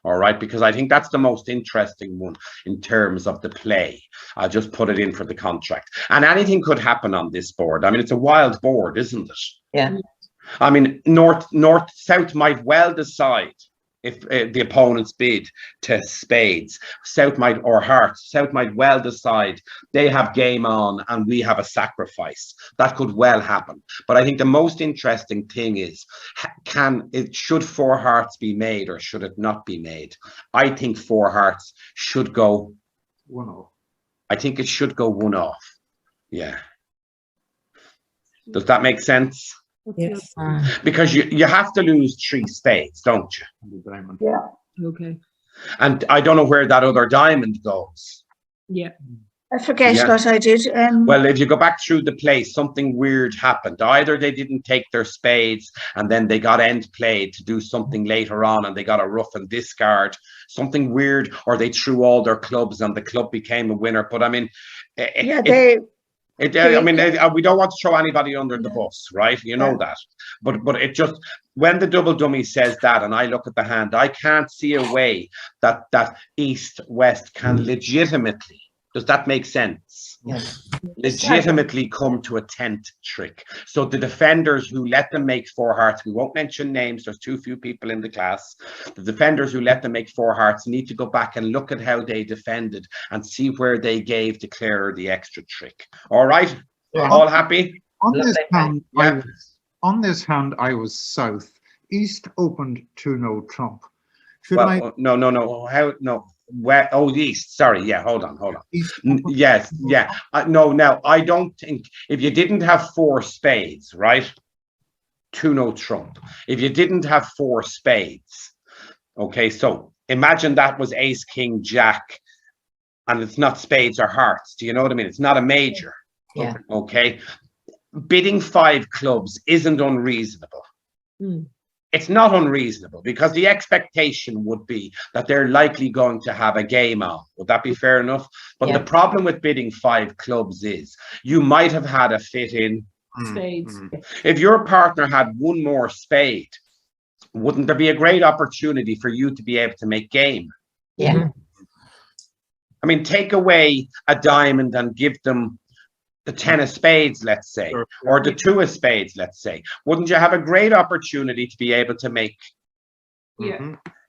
all right? Because I think that's the most interesting one in terms of the play. I'll just put it in for the contract. And anything could happen on this board. I mean, it's a wild board, isn't it? Yeah. I mean, south might well decide if the opponents bid to spades. South might well decide they have game on and we have a sacrifice. That could well happen. But I think the most interesting thing is, should 4 hearts be made or should it not be made? I think 4 hearts should go 1 off. I think it should go 1 off. Yeah. Does that make sense? Yes. Because you have to lose 3 spades, don't you? The diamond. Yeah. Okay. And I don't know where that other diamond goes. Yeah. I forget Yeah. what I did. Well, if you go back through the play, something weird happened. Either they didn't take their spades and then they got end played to do something later on and they got a rough and discard, something weird, or they threw all their clubs and the club became a winner. But I mean, we don't want to throw anybody under the bus, right? You know that. But it just, when the double dummy says that and I look at the hand, I can't see a way that East-West can legitimately, does that make sense? Yes. Legitimately come to a 10th trick. So the defenders who let them make 4 hearts, we won't mention names, there's too few people in the class. The defenders who let them make 4 hearts need to go back and look at how they defended and see where they gave the clearer the extra trick. All right? Yeah. All happy? On this hand, I was south. East opened to no trump. No. How? No. Where? Oh, east. Sorry. Yeah. Hold on. East Yes. Yeah. No. Now, I don't think if you didn't have 4 spades, right? 2 no trump. If you didn't have 4 spades, okay. So imagine that was ace, king, jack, and it's not spades or hearts. Do you know what I mean? It's not a major. Yeah. Okay. Bidding 5 clubs isn't unreasonable. It's not unreasonable because the expectation would be that they're likely going to have a game on. Would that be fair enough? But the problem with bidding 5 clubs is you might have had a fit in Spades. If your partner had 1 more spade, wouldn't there be a great opportunity for you to be able to make game? Yeah. I mean, take away a diamond and give them the 10 of spades, let's say, or the 2 of spades, let's say. Wouldn't you have a great opportunity to be able to make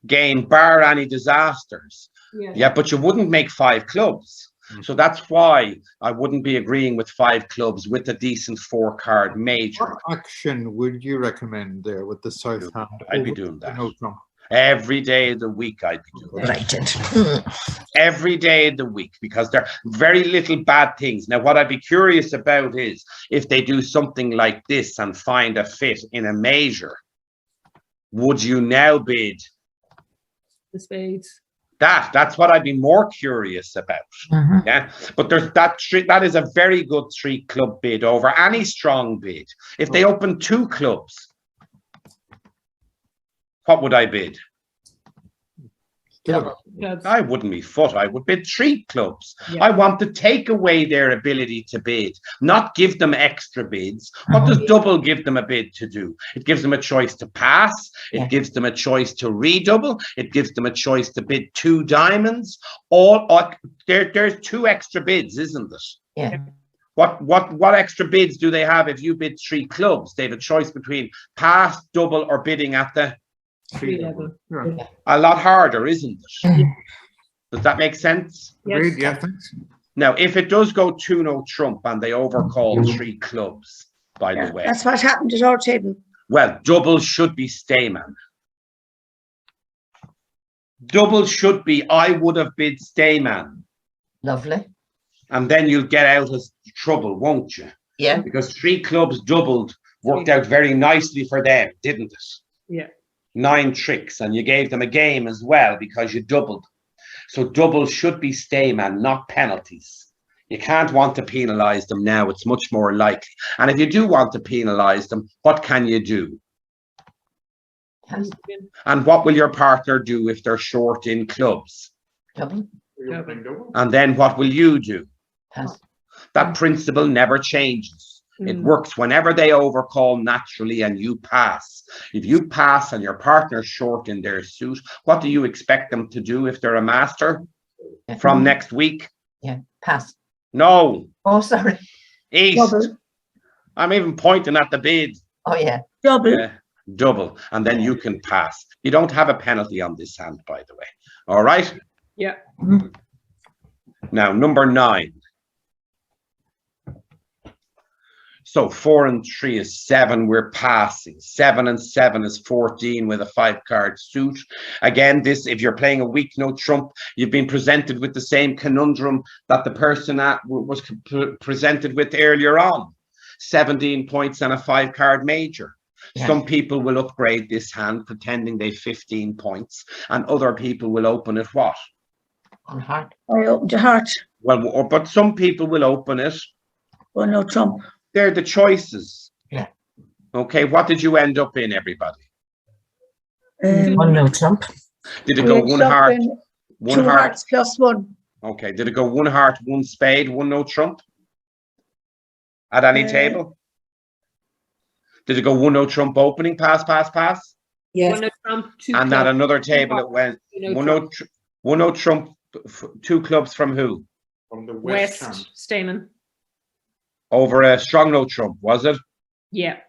game, bar any disasters? Yeah, but you wouldn't make 5 clubs. So that's why I wouldn't be agreeing with 5 clubs with a decent 4-card major. What action would you recommend there with the south hand? I'd be doing that. No trump. Every day of the week I'd be doing it. Right. Every day of the week, because there are very little bad things. Now, what I'd be curious about is if they do something like this and find a fit in a measure, would you now bid The spades. that's what I'd be more curious about. Yeah, but there's that is a very good 3-club bid over any strong bid. If they open 2 clubs, what would I bid? Double. Clubs. I wouldn't be foot. I would bid 3 clubs. Yeah. I want to take away their ability to bid, not give them extra bids. What does double give them a bid to do? It gives them a choice to pass. It gives them a choice to redouble. It gives them a choice to bid 2 diamonds. There's 2 extra bids, isn't it? Yeah. What extra bids do they have if you bid 3 clubs? They have a choice between pass, double, or bidding at the 3 level. Yeah. a lot harder, isn't it? Does that make sense? Agreed, yeah, thanks. Now, if it does go 2-0 trump and they overcall 3 clubs, by the way, That's what happened at our table. well, double should be stayman. Double should be, I would have bid stayman. Lovely. And then you'll get out of trouble, won't you? Yeah. Because 3 clubs doubled worked out very nicely for them, didn't it? Yeah. 9 tricks, and you gave them a game as well because you doubled. So double should be stayman, not penalties. You can't want to penalise them now. It's much more likely. And if you do want to penalise them, what can you do? And what will your partner do if they're short in clubs? Double. And then what will you do? Pass. That principle never changes. It works whenever they overcall naturally and you pass. If you pass and your partner's short in their suit, what do you expect them to do if they're a master from next week? Yeah. Pass. No. Oh, sorry. East. Double. I'm even pointing at the bid. Oh, yeah. Double. Yeah. Double. And then you can pass. You don't have a penalty on this hand, by the way. All right? Yeah. Now, number 9. So 4 and 3 is 7. We're passing. 7 and 7 is 14 with a 5-card suit. Again, this, if you're playing a weak no trump, you've been presented with the same conundrum that the person was presented with earlier on. 17 points and a 5-card major. Yeah. Some people will upgrade this hand pretending they've 15 points, and other people will open it what? On heart. I opened a heart. Well, but some people will open it. Well, no trump. They're the choices. Yeah. Okay, what did you end up in, everybody? One no trump. Did it go We 1 ended up heart? in 1 2 heart. hearts plus 1. Okay, did it go 1 heart, 1 spade, 1 no trump? At any table? Did it go 1 no trump opening, pass, pass, pass? Yes. 1 no trump, 2 And at clubs, another table it went 2 1 no no, 1 no trump, 2 clubs from who? From the West, hand. Stamen. Over a strong no trump, was it? Yeah.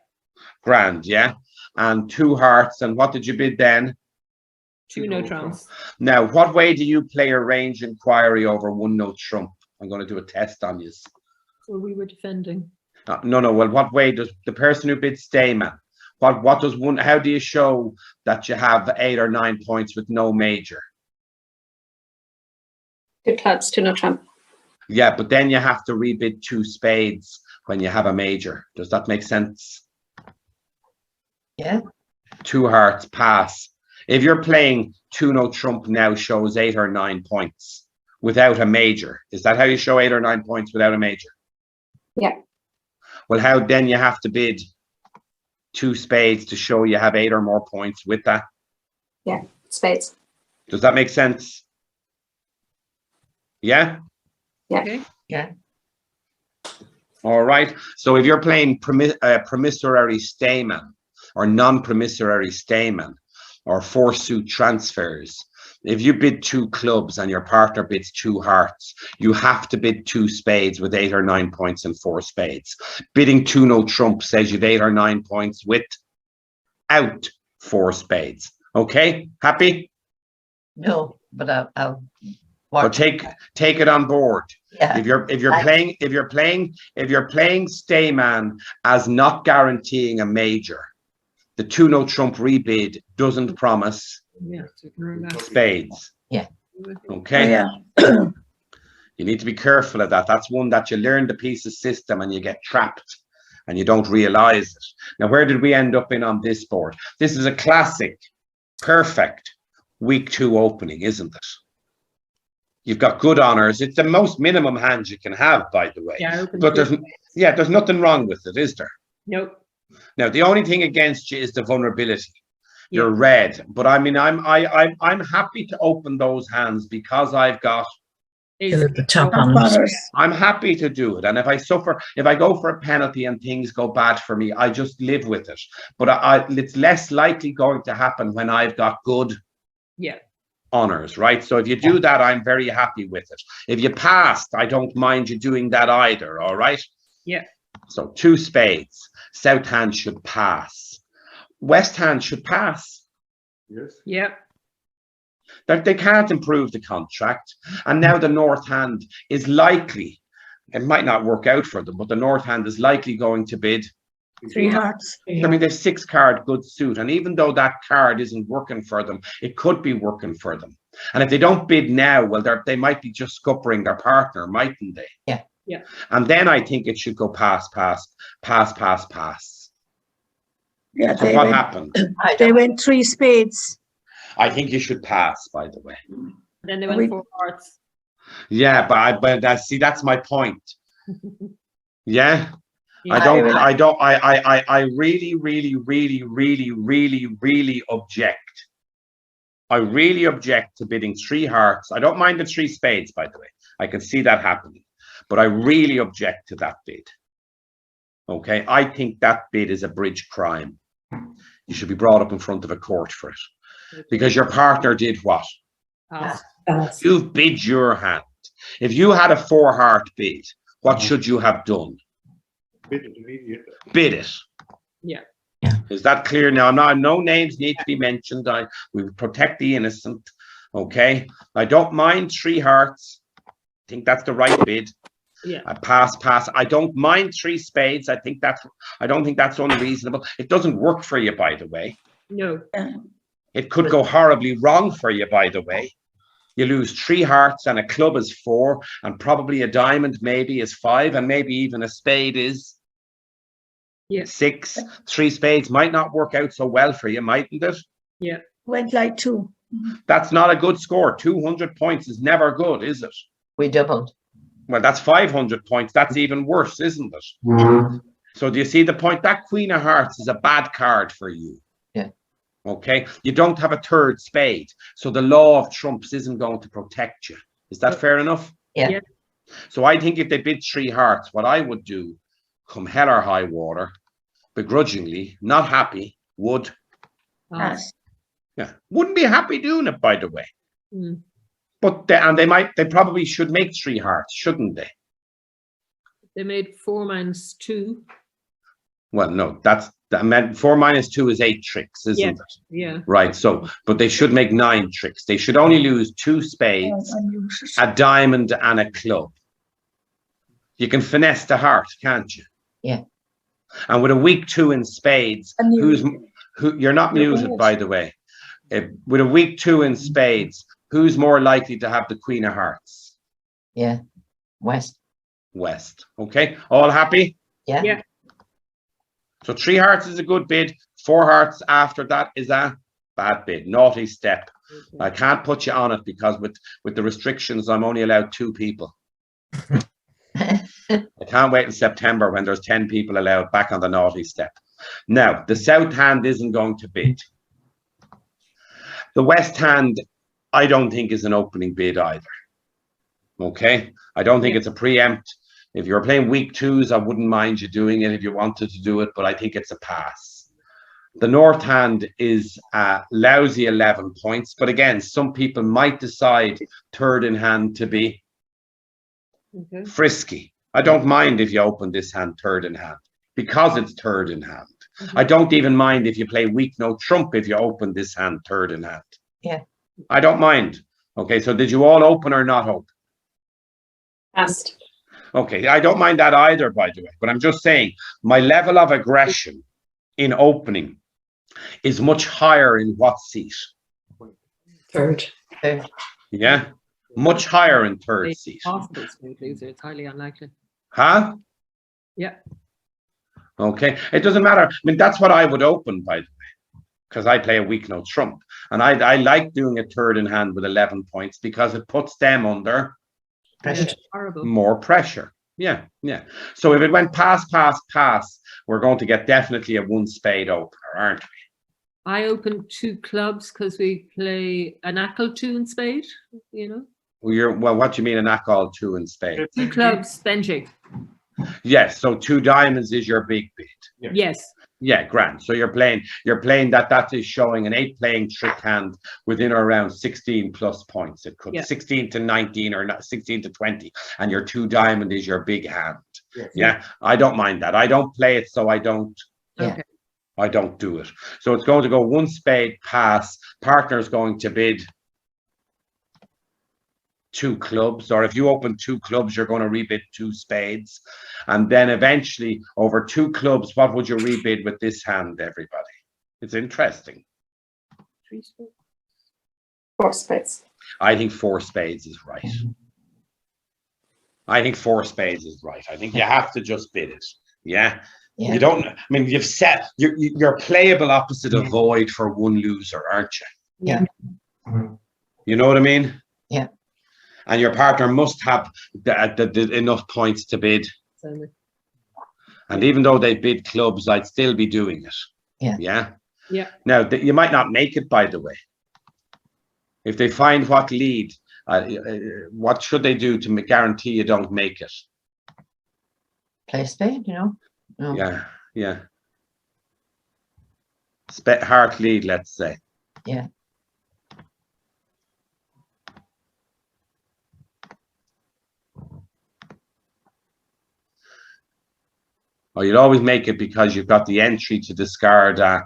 Grand, yeah. And 2 hearts, and what did you bid then? 2 no trumps. Now, what way do you play a range inquiry over 1 no trump? I'm going to do a test on you. So we were defending. No. Well, what way does the person who bids stayman? What does one? How do you show that you have 8 or 9 points with no major? 2 clubs, 2 no trump. Yeah, but then you have to rebid 2 spades when you have a major. Does that make sense? Yeah. 2 hearts pass. If you're playing 2 no trump now shows 8 or 9 points without a major. Is that how you show 8 or 9 points without a major? Yeah. Well, how then you have to bid 2 spades to show you have 8 or more points with that? Yeah. Spades. Does that make sense? Yeah? Yeah. Okay. Yeah. All right. So if you're playing promissory stayman or non-promissory stayman or 4 suit transfers, if you bid 2 clubs and your partner bids 2 hearts, you have to bid 2 spades with 8 or 9 points and 4 spades. Bidding 2 no trump says you've 8 or 9 points without 4 spades. Okay, happy? No, but I'll But watch. take it on board. Yeah. If you're playing stayman as not guaranteeing a major, the 2 no trump rebid doesn't promise Yeah. Spades. Yeah. Okay. Oh, yeah. You need to be careful of that. That's one that you learn the piece of system and you get trapped and you don't realize it. Now, where did we end up in on this board? This is a classic, perfect week 2 opening, isn't it? You've got good honors. It's the most minimum hand you can have, by the way. Yeah, but there's nothing wrong with it, is there? Nope. Now, the only thing against you is the vulnerability. Yeah. You're red, but I mean, I'm happy to open those hands because I've got. The top Honors. I'm happy to do it, and if I go for a penalty and things go bad for me, I just live with it. But it's less likely going to happen when I've got good. Yeah. Honors, right? So if you do that, I'm very happy with it. If you passed, I don't mind you doing that either. All right. Yeah. So 2 spades. South hand should pass. West hand should pass. Yes. Yeah. That they can't improve the contract. And now the north hand is likely, it might not work out for them, but the north hand is likely going to bid 3 hearts. I mean, they've 6 card good suit, and even though that card isn't working for them, it could be working for them. And if they don't bid now, well, they might be just scuppering their partner, mightn't they? Yeah. Yeah. And then I think it should go pass. Yeah, So what happened? They went 3 spades. I think you should pass, by the way. Then they went 4 hearts. Yeah, but that's my point. Yeah. Yeah. I really object. I really object to bidding 3 hearts. I don't mind the 3 spades, by the way. I can see that happening, but I really object to that bid. Okay, I think that bid is a bridge crime. You should be brought up in front of a court for it because your partner did what? Pass. You've bid your hand. If you had a 4 heart bid, what should you have done? Bid it immediately. Bid it. Yeah. Is that clear now? No names need to be mentioned. We protect the innocent. Okay. I don't mind 3 hearts. I think that's the right bid. Yeah. I pass. I don't mind 3 spades. I don't think that's unreasonable. It doesn't work for you, by the way. No. It could go horribly wrong for you, by the way. You lose 3 hearts and a club is 4, and probably a diamond maybe is 5, and maybe even a spade is 6. 3 spades might not work out so well for you, mightn't it? Yeah. Went like 2. That's not a good score. 200 points is never good, is it? We doubled. Well, that's 500 points. That's even worse, isn't it? So do you see the point? That Queen of Hearts is a bad card for you. Yeah. Okay. You don't have a 3rd spade. So the law of trumps isn't going to protect you. Is that fair enough? Yeah. Yeah. So I think if they bid 3 hearts, what I would do, come hell or high water, begrudgingly, not happy, would. Pass. Yeah. Wouldn't be happy doing it, by the way. Mm. But they probably should make 3 hearts, shouldn't they? They made 4 minus 2. Well, no, that meant 4 minus 2 is 8 tricks, isn't it? Yeah. Right. So, but they should make 9 tricks. They should only lose 2 spades, a diamond, and a club. You can finesse the heart, can't you? Yeah. And with a weak 2 in spades, you're not muted, by the way. With a weak 2 in spades, who's more likely to have the Queen of Hearts? Yeah. West. Okay. All happy? Yeah. Yeah. So 3 hearts is a good bid. 4 hearts after that is a bad bid. Naughty step. Okay. I can't put you on it because with the restrictions, I'm only allowed 2 people. I can't wait in September when there's 10 people allowed back on the naughty step. Now, the south hand isn't going to bid. The west hand, I don't think is an opening bid either. Okay? I don't think it's a preempt. If you're playing weak 2s, I wouldn't mind you doing it if you wanted to do it, but I think it's a pass. The north hand is lousy 11 points, but again, some people might decide 3rd in hand to be frisky. I don't mind if you open this hand 3rd in hand because it's 3rd in hand. I don't even mind if you play weak no trump if you open this hand 3rd in hand. Yeah. I don't mind. Okay, so did you all open or not open? Passed. Okay, I don't mind that either, by the way, but I'm just saying my level of aggression in opening is much higher in what seat? Third. Third. Yeah, much higher in third seat. Possible spade loser. It's highly unlikely. Huh? Yeah. Okay. It doesn't matter. I mean, that's what I would open, by the way, because I play a weak no trump. And I like doing a third in hand with 11 points because it puts them under Pressure. Horrible. more pressure. Yeah, yeah. So if it went pass, pass, pass, we're going to get definitely a one spade opener, aren't we? I open 2 clubs because we play an ackle 2 in spade, you know. Well, what do you mean an ackle 2 in spade? 2 clubs, benching. Yes, so 2 diamonds is your big bid. Yes. Yeah, grand. So you're playing that is showing an 8 playing trick hand within or around 16 plus points. It could 16 to 19 or not 16 to 20, and your 2 diamond is your big hand. Yes. Yeah, I don't mind that. I don't play it, so I don't. Yeah. Okay. I don't do it. So it's going to go 1 spade pass. Partner's going to bid 2 clubs, or if you open 2 clubs, you're going to rebid 2 spades. And then eventually over 2 clubs, what would you rebid with this hand, everybody? It's interesting. 3 spades. 4 spades. I think 4 spades is right. I think 4 spades is right. I think you have to just bid it. Yeah. Yeah. You don't, I mean, you've set, you're playable opposite a void for 1 loser, aren't you? Yeah. You know what I mean? Yeah. And your partner must have the enough points to bid. And even though they bid clubs, I'd still be doing it. Yeah. Yeah. Yeah. Now, you might not make it, by the way. If they find what lead, what should they do to guarantee you don't make it? Play spade, you know. No. Yeah, yeah. Heart lead, let's say. Yeah. Or you'd always make it because you've got the entry to discard a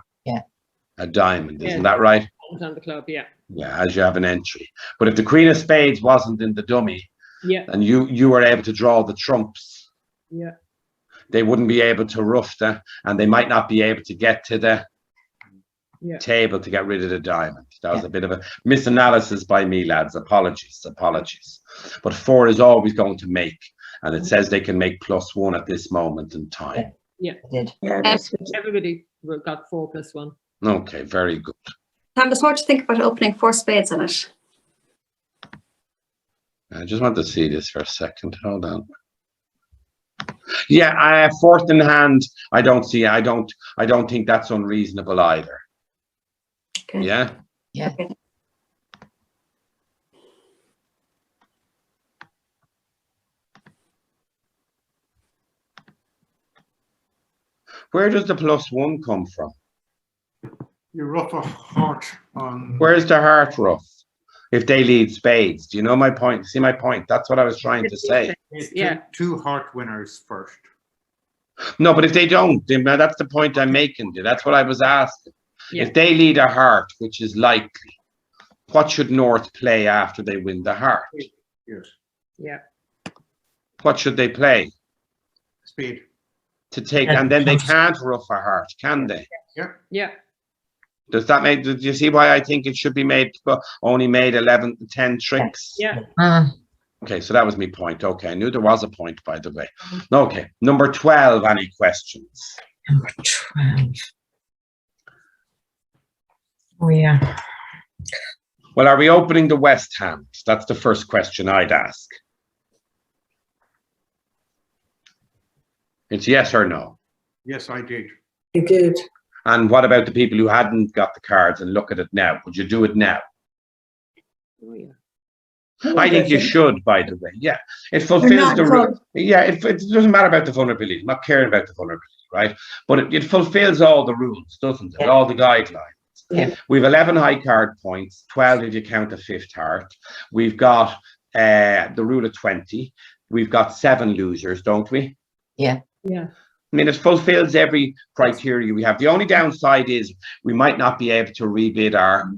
diamond, isn't that right? On the club, yeah. Yeah, as you have an entry. But if the Queen of Spades wasn't in the dummy, Yeah. and you were able to draw the trumps, Yeah. they wouldn't be able to rough that, and they might not be able to get to the table to get rid of the diamond. That was a bit of a misanalysis by me, lads. Apologies. But 4 is always going to make, and it says they can make +1 at this moment in time. Yeah. Did. Everybody got 4 + 1. Okay, very good. Thomas, what do you think about opening 4 spades in it? I just want to see this for a second. Hold on. Yeah, 4th in hand. I don't think that's unreasonable either. Okay. Yeah. Yeah. Okay. Where does the +1 come from? You rough a heart on. Where's the heart rough? If they lead spades, do you know my point? See my point? That's what I was trying to say. Yeah. 2 heart winners first. No, but if they don't, then that's the point I'm making. That's what I was asking. Yeah. If they lead a heart, which is likely, what should North play after they win the heart? Yes. Yeah. What should they play? Spade. To take, and then they can't rough a heart, can they? Yeah. Yeah. Does that make, do you see why I think it should be made, only made 11, 10 tricks? Yeah. Okay, so that was my point. Okay, I knew there was a point, by the way. Okay, number 12, any questions? Number 12. Oh, yeah. Well, are we opening the West Hand? That's the first question I'd ask. It's yes or no. Yes, I did. You did. And what about the people who hadn't got the cards and look at it now? Would you do it now? Oh, yeah. I think you should, by the way. Yeah, it fulfills the. Yeah, it doesn't matter about the vulnerability. I'm not caring about the vulnerability, right? But it fulfills all the rules, doesn't it? All the guidelines. Yeah. We've 11 high card points, 12 if you count a 5th heart. We've got the rule of 20. We've got 7 losers, don't we? Yeah. Yeah. I mean, it fulfills every criteria we have. The only downside is we might not be able to rebid our.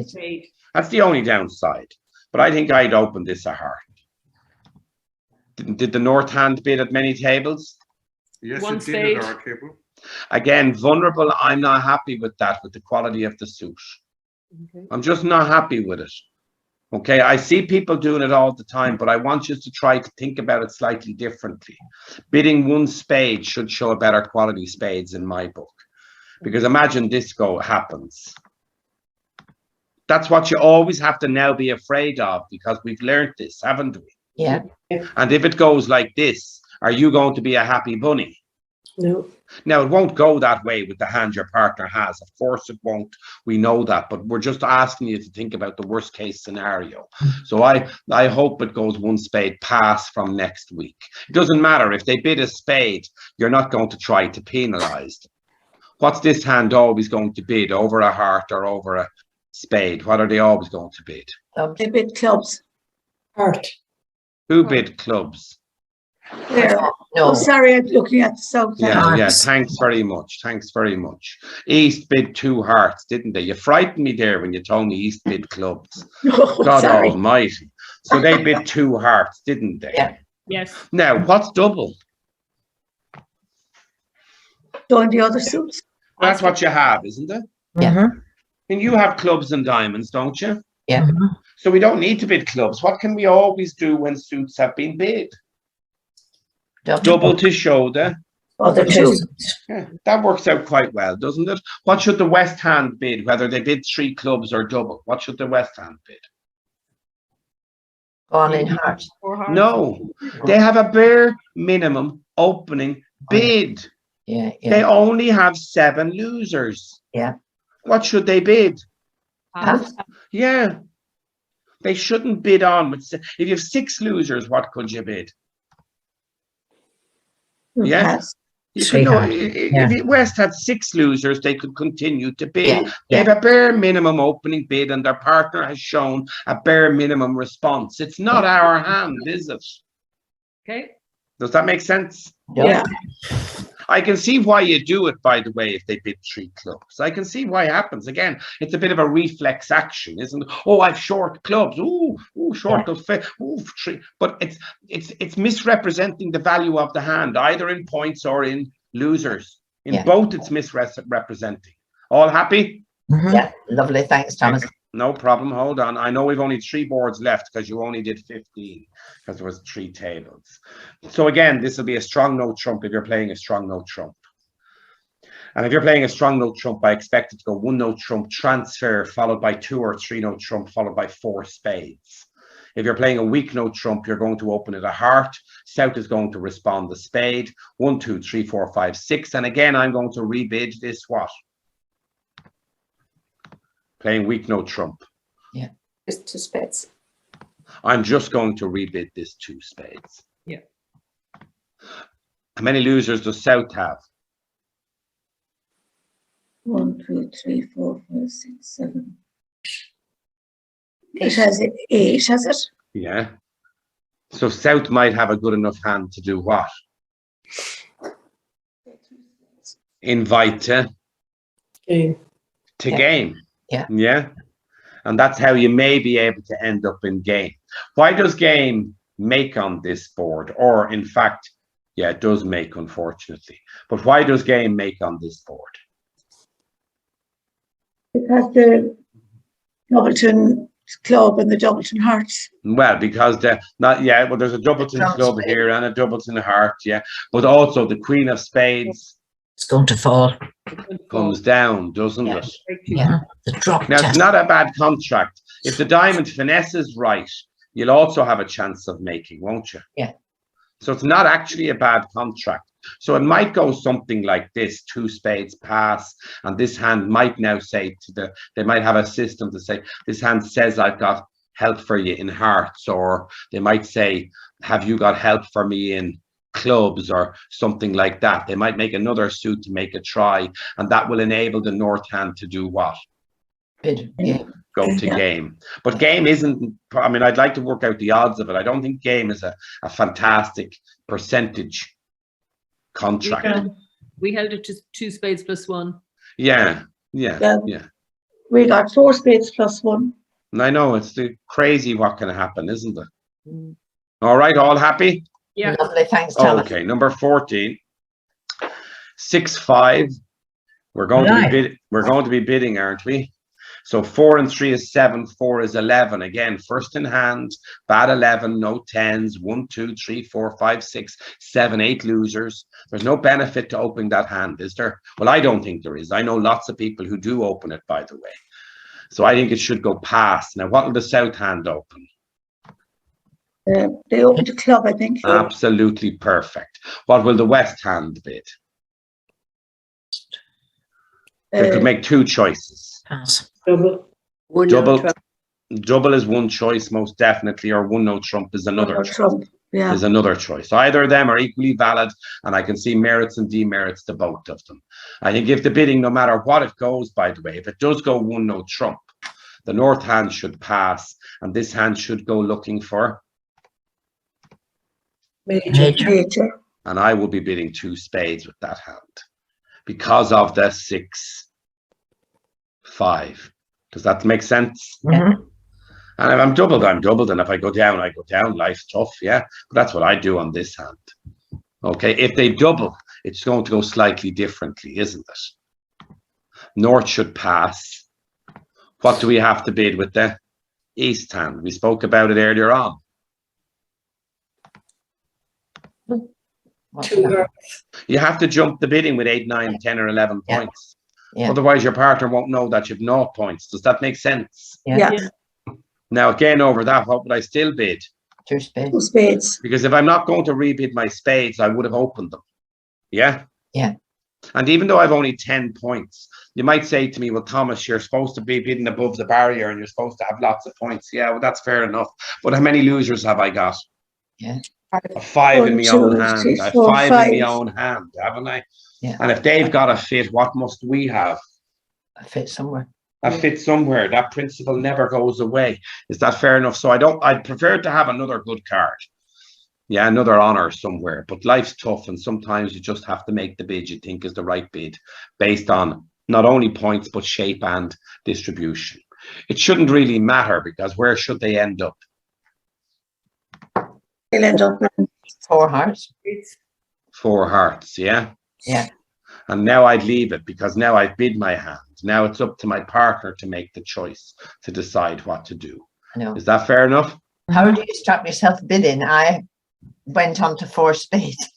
Spade. That's the only downside. But I think I'd open this a heart. Did the North Hand bid at many tables? Yes, One it did spade. at our table. Again, vulnerable. I'm not happy with that, with the quality of the suit. Okay. I'm just not happy with it. Okay, I see people doing it all the time, but I want you to try to think about it slightly differently. Bidding one spade should show a better quality spades in my book. Because imagine this happens. That's what you always have to now be afraid of, because we've learned this, haven't we? Yeah. And if it goes like this, are you going to be a happy bunny? No. Now, it won't go that way with the hand your partner has. Of course it won't. We know that, but we're just asking you to think about the worst case scenario. So I hope it goes one spade pass from next week. It doesn't matter. If they bid a spade, you're not going to try to penalize them. What's this hand always going to bid? Over a heart or over a spade? What are they always going to bid? They bid clubs. Heart. Who bid clubs? There. No. Oh, sorry, I'm looking at the south. Yeah, thanks very much. Thanks very much. East bid 2 hearts, didn't they? You frightened me there when you told me East bid clubs. Oh, God sorry. almighty. So they bid 2 hearts, didn't they? Yeah. Yes. Now, what's double? Join the other suits. That's what you have, isn't it? Yeah. And you have clubs and diamonds, don't you? Yeah. So we don't need to bid clubs. What can we always do when suits have been bid? Double to shoulder. Other two. Yeah, that works out quite well, doesn't it? What should the West hand bid, whether they bid 3 clubs or double? What should the West hand bid? Gone in heart. 4 hearts. No, they have a bare minimum opening bid. Yeah. They Yeah. only have 7 losers. Yeah. What should they bid? Pass. Yeah, they shouldn't bid on. If you have 6 losers, what could you bid? Yeah. Pass. You Three could know, hard, if West had 6 losers, they could continue to bid. Yeah, They yeah. have a bare minimum opening bid, and their partner has shown a bare minimum response. It's not our hand, is it? Okay. Does that make sense? Yeah. I can see why you do it, by the way, if they bid 3 clubs. I can see why it happens. Again, it's a bit of a reflex action, isn't it? Oh, I've short clubs. Ooh, short clubs. Ooh, 3. But it's misrepresenting the value of the hand, either in points or in losers. In both, it's misrepresenting. All happy? Yeah. Lovely. Thanks, Thomas. No problem. Hold on. I know we've only 3 boards left because you only did 15 because there was 3 tables. So again, this will be a strong note trump if you're playing a strong note trump. And if you're playing a strong note trump, I expect it to go 1 note trump transfer followed by 2 or 3 note trump followed by 4 spades. If you're playing a weak note trump, you're going to open it a heart. South is going to respond the spade. 1, 2, 3, 4, 5, 6. And again, I'm going to rebid this what? Playing weak note trump. Yeah. Just 2 spades. I'm just going to rebid this 2 spades. Yeah. How many losers does South have? 1, 2, 3, 4, 5, 6, 7. It has 8, has it? Yeah. So South might have a good enough hand to do what? Invite to Game. game. Yeah. Yeah. And that's how you may be able to end up in game. Why does game make on this board? Or in fact, yeah, it does make, unfortunately. But why does game make on this board? Because the Doubleton club and the Doubleton hearts. Well, because there's a Doubleton club here and a Doubleton heart, yeah. But also the Queen of Spades It's going to fall. comes down, doesn't Yeah. it? Yeah. The drop Now, it's test. not a bad contract. If the diamond finesse is right, you'll also have a chance of making, won't you? Yeah. So it's not actually a bad contract. So it might go something like this: 2 spades pass, and this hand might now say they might have a system to say, this hand says I've got help for you in hearts, or they might say, have you got help for me in clubs, or something like that. They might make another suit to make a try, and that will enable the north hand to do what? Bid. Yeah. Go to game. But game isn't, I mean, I'd like to work out the odds of it. I don't think game is a fantastic percentage contract. We held it to 2 spades plus 1. Yeah. We got 4 spades plus 1. And I know it's crazy what can happen, isn't it? Mm. All right, all happy? Yeah. Lovely. Thanks, Thomas. Okay, number 14. 6-5. We're going to be bidding, aren't we? So 4 and 3 is 7, 4 is 11. Again, first in hand, bad 11, no 10s, 1, 2, 3, 4, 5, 6, 7, 8 losers. There's no benefit to opening that hand, is there? Well, I don't think there is. I know lots of people who do open it, by the way. So I think it should go past. Now, what will the south hand open? They opened a club, I think. Absolutely perfect. What will the west hand bid? They could make 2 choices. Pass. Double. One Double. no trump. Double is one choice, most definitely, or 1 no trump is another choice. Trump. Yeah. Is another choice. Either of them are equally valid, and I can see merits and demerits to both of them. I think if the bidding, no matter what it goes, by the way, if it does go 1 no trump, the north hand should pass, and this hand should go looking for. Major. And I will be bidding 2 spades with that hand because of the 6, 5. Does that make sense? Mhm. And if I'm doubled, I'm doubled. And if I go down, I go down. Life's tough, yeah. But that's what I do on this hand. Okay, if they double, it's going to go slightly differently, isn't it? North should pass. What do we have to bid with the east hand? We spoke about it earlier on. 2 hearts. You have to jump the bidding with 8, 9, 10, or 11 Yeah. points. Yeah. Otherwise, your partner won't know that you've 0 points. Does that make sense? Yeah. Now, again, over that, what would I still bid? 2 spades. 2 spades. Because if I'm not going to rebid my spades, I would have opened them. Yeah? Yeah. And even though I've only 10 points, you might say to me, well, Thomas, you're supposed to be bidding above the barrier and you're supposed to have lots of points. Yeah, well, that's fair enough. But how many losers have I got? Yeah. A 5 in my 1, own 2, hand. 3, A 4, 5 in my 5. own hand, haven't I? Yeah. And if they've got a fit, what must we have? I fit somewhere. A fit somewhere. That principle never goes away. Is that fair enough? So I'd prefer to have another good card. Yeah, another honor somewhere. But life's tough, and sometimes you just have to make the bid you think is the right bid based on not only points, but shape and distribution. It shouldn't really matter because where should they end up? They'll end up with 4 hearts. 4 hearts, yeah? Yeah. And now I'd leave it because now I've bid my hand. Now it's up to my partner to make the choice to decide what to do. I know. Is that fair enough? How do you stop yourself bidding? I went on to 4 spades.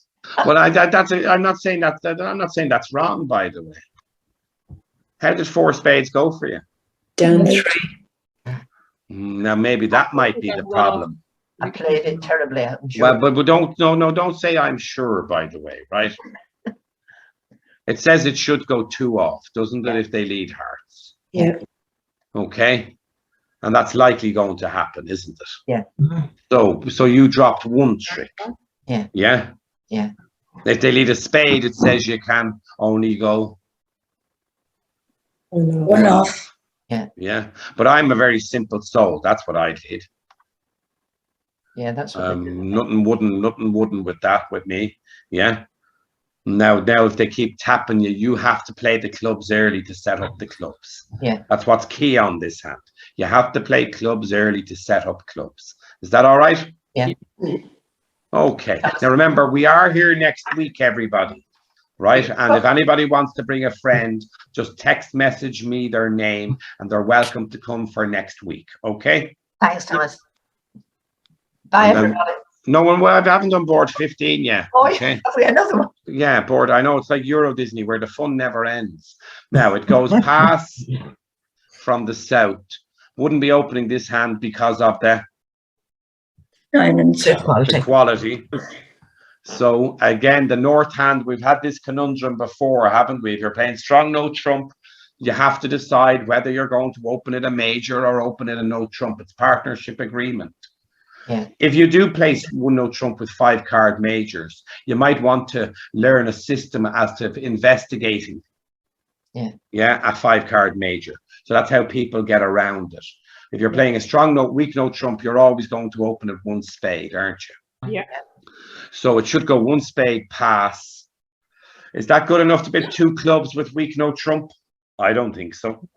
Well, I'm not saying that. I'm not saying that's wrong, by the way. How did 4 spades go for you? Down 3. Now maybe that might be the problem. I played it terribly, I'm sure. Well, but don't say I'm sure, by the way, right? It says it should go 2 off, doesn't it, if they lead hearts? Yeah. Okay. And that's likely going to happen, isn't it? Yeah. So you dropped 1 trick. Yeah. Yeah. Yeah. If they lead a spade, it says you can only go 1 off. Yeah. But I'm a very simple soul. That's what I did. Yeah, that's what they do. Nothing wooden with that with me. Yeah. Now if they keep tapping you, you have to play the clubs early to set up the clubs. Yeah. That's what's key on this hand. You have to play clubs early to set up clubs. Is that all right? Yeah. Okay. Now remember, we are here next week, everybody. Right? And if anybody wants to bring a friend, just text message me their name and they're welcome to come for next week. Okay? Thanks, Thomas. Bye, And then- everybody. No one, well, I haven't done board 15 yet. Oh, Okay. have we another one? Yeah, board. I know it's like Euro Disney where the fun never ends. Now it goes past from the south. Wouldn't be opening this hand because of the Diamonds. quality. So again, the north hand, we've had this conundrum before, haven't we? If you're playing strong no trump, you have to decide whether you're going to open it a major or open it a no trump. It's partnership agreement. Yeah. If you do place 1 no trump with 5 card majors, you might want to learn a system as to investigating. Yeah, a 5 card major. So that's how people get around it. If you're playing a strong note, weak no trump, you're always going to open it 1 spade, aren't you? Yeah. So it should go 1 spade pass. Is that good enough to bid 2 clubs with weak no trump? I don't think so.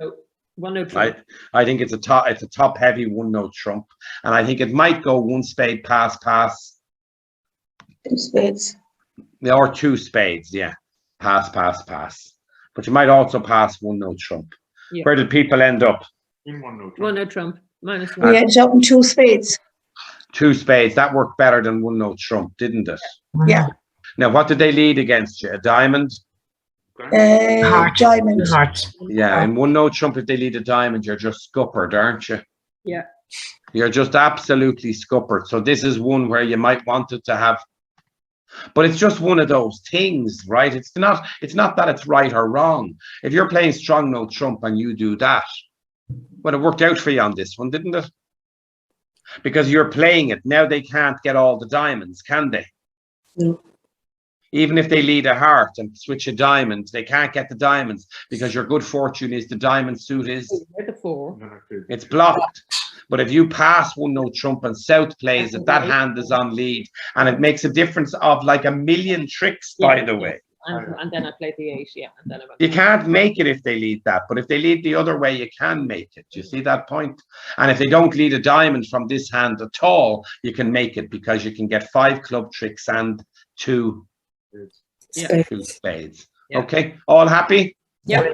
1 no trump. I think it's a top heavy 1 no trump, and I think it might go 1 spade pass 2 spades. or 2 spades, yeah, pass. But you might also pass 1 no trump. Yeah. Where did people end up? In one note. One note trump, minus We one. ended up in two spades. 2 spades. That worked better than 1 note trump, didn't it? Yeah. Now, what did they lead against you? A diamond? Diamond. Yeah, in 1 note trump, if they lead a diamond, you're just scuppered, aren't you? Yeah. You're just absolutely scuppered. So this is one where you might want it to have, but it's just one of those things, right? It's not that it's right or wrong. If you're playing strong note trump and you do that, well, it worked out for you on this one, didn't it? Because you're playing it. Now they can't get all the diamonds, can they? No. Even if they lead a heart and switch a diamond, they can't get the diamonds because your good fortune is the diamond suit is. The 4. It's blocked. But if you pass 1 note trump and South plays it, that hand is on lead. And it makes a difference of like a million tricks, by the way. And then I played the 8, yeah. And then I went You can't make it if they lead that. But if they lead the other way, you can make it. Do you see that point? And if they don't lead a diamond from this hand at all, you can make it because you can get 5 club tricks and 2 spades. Yeah. Okay, all happy? Yeah.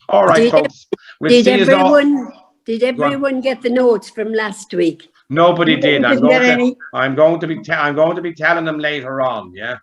All right, Did- folks. We'll Did see you all. did everyone get the notes from last week? Nobody did. Didn't get any. I'm going to be telling them later on. Yeah.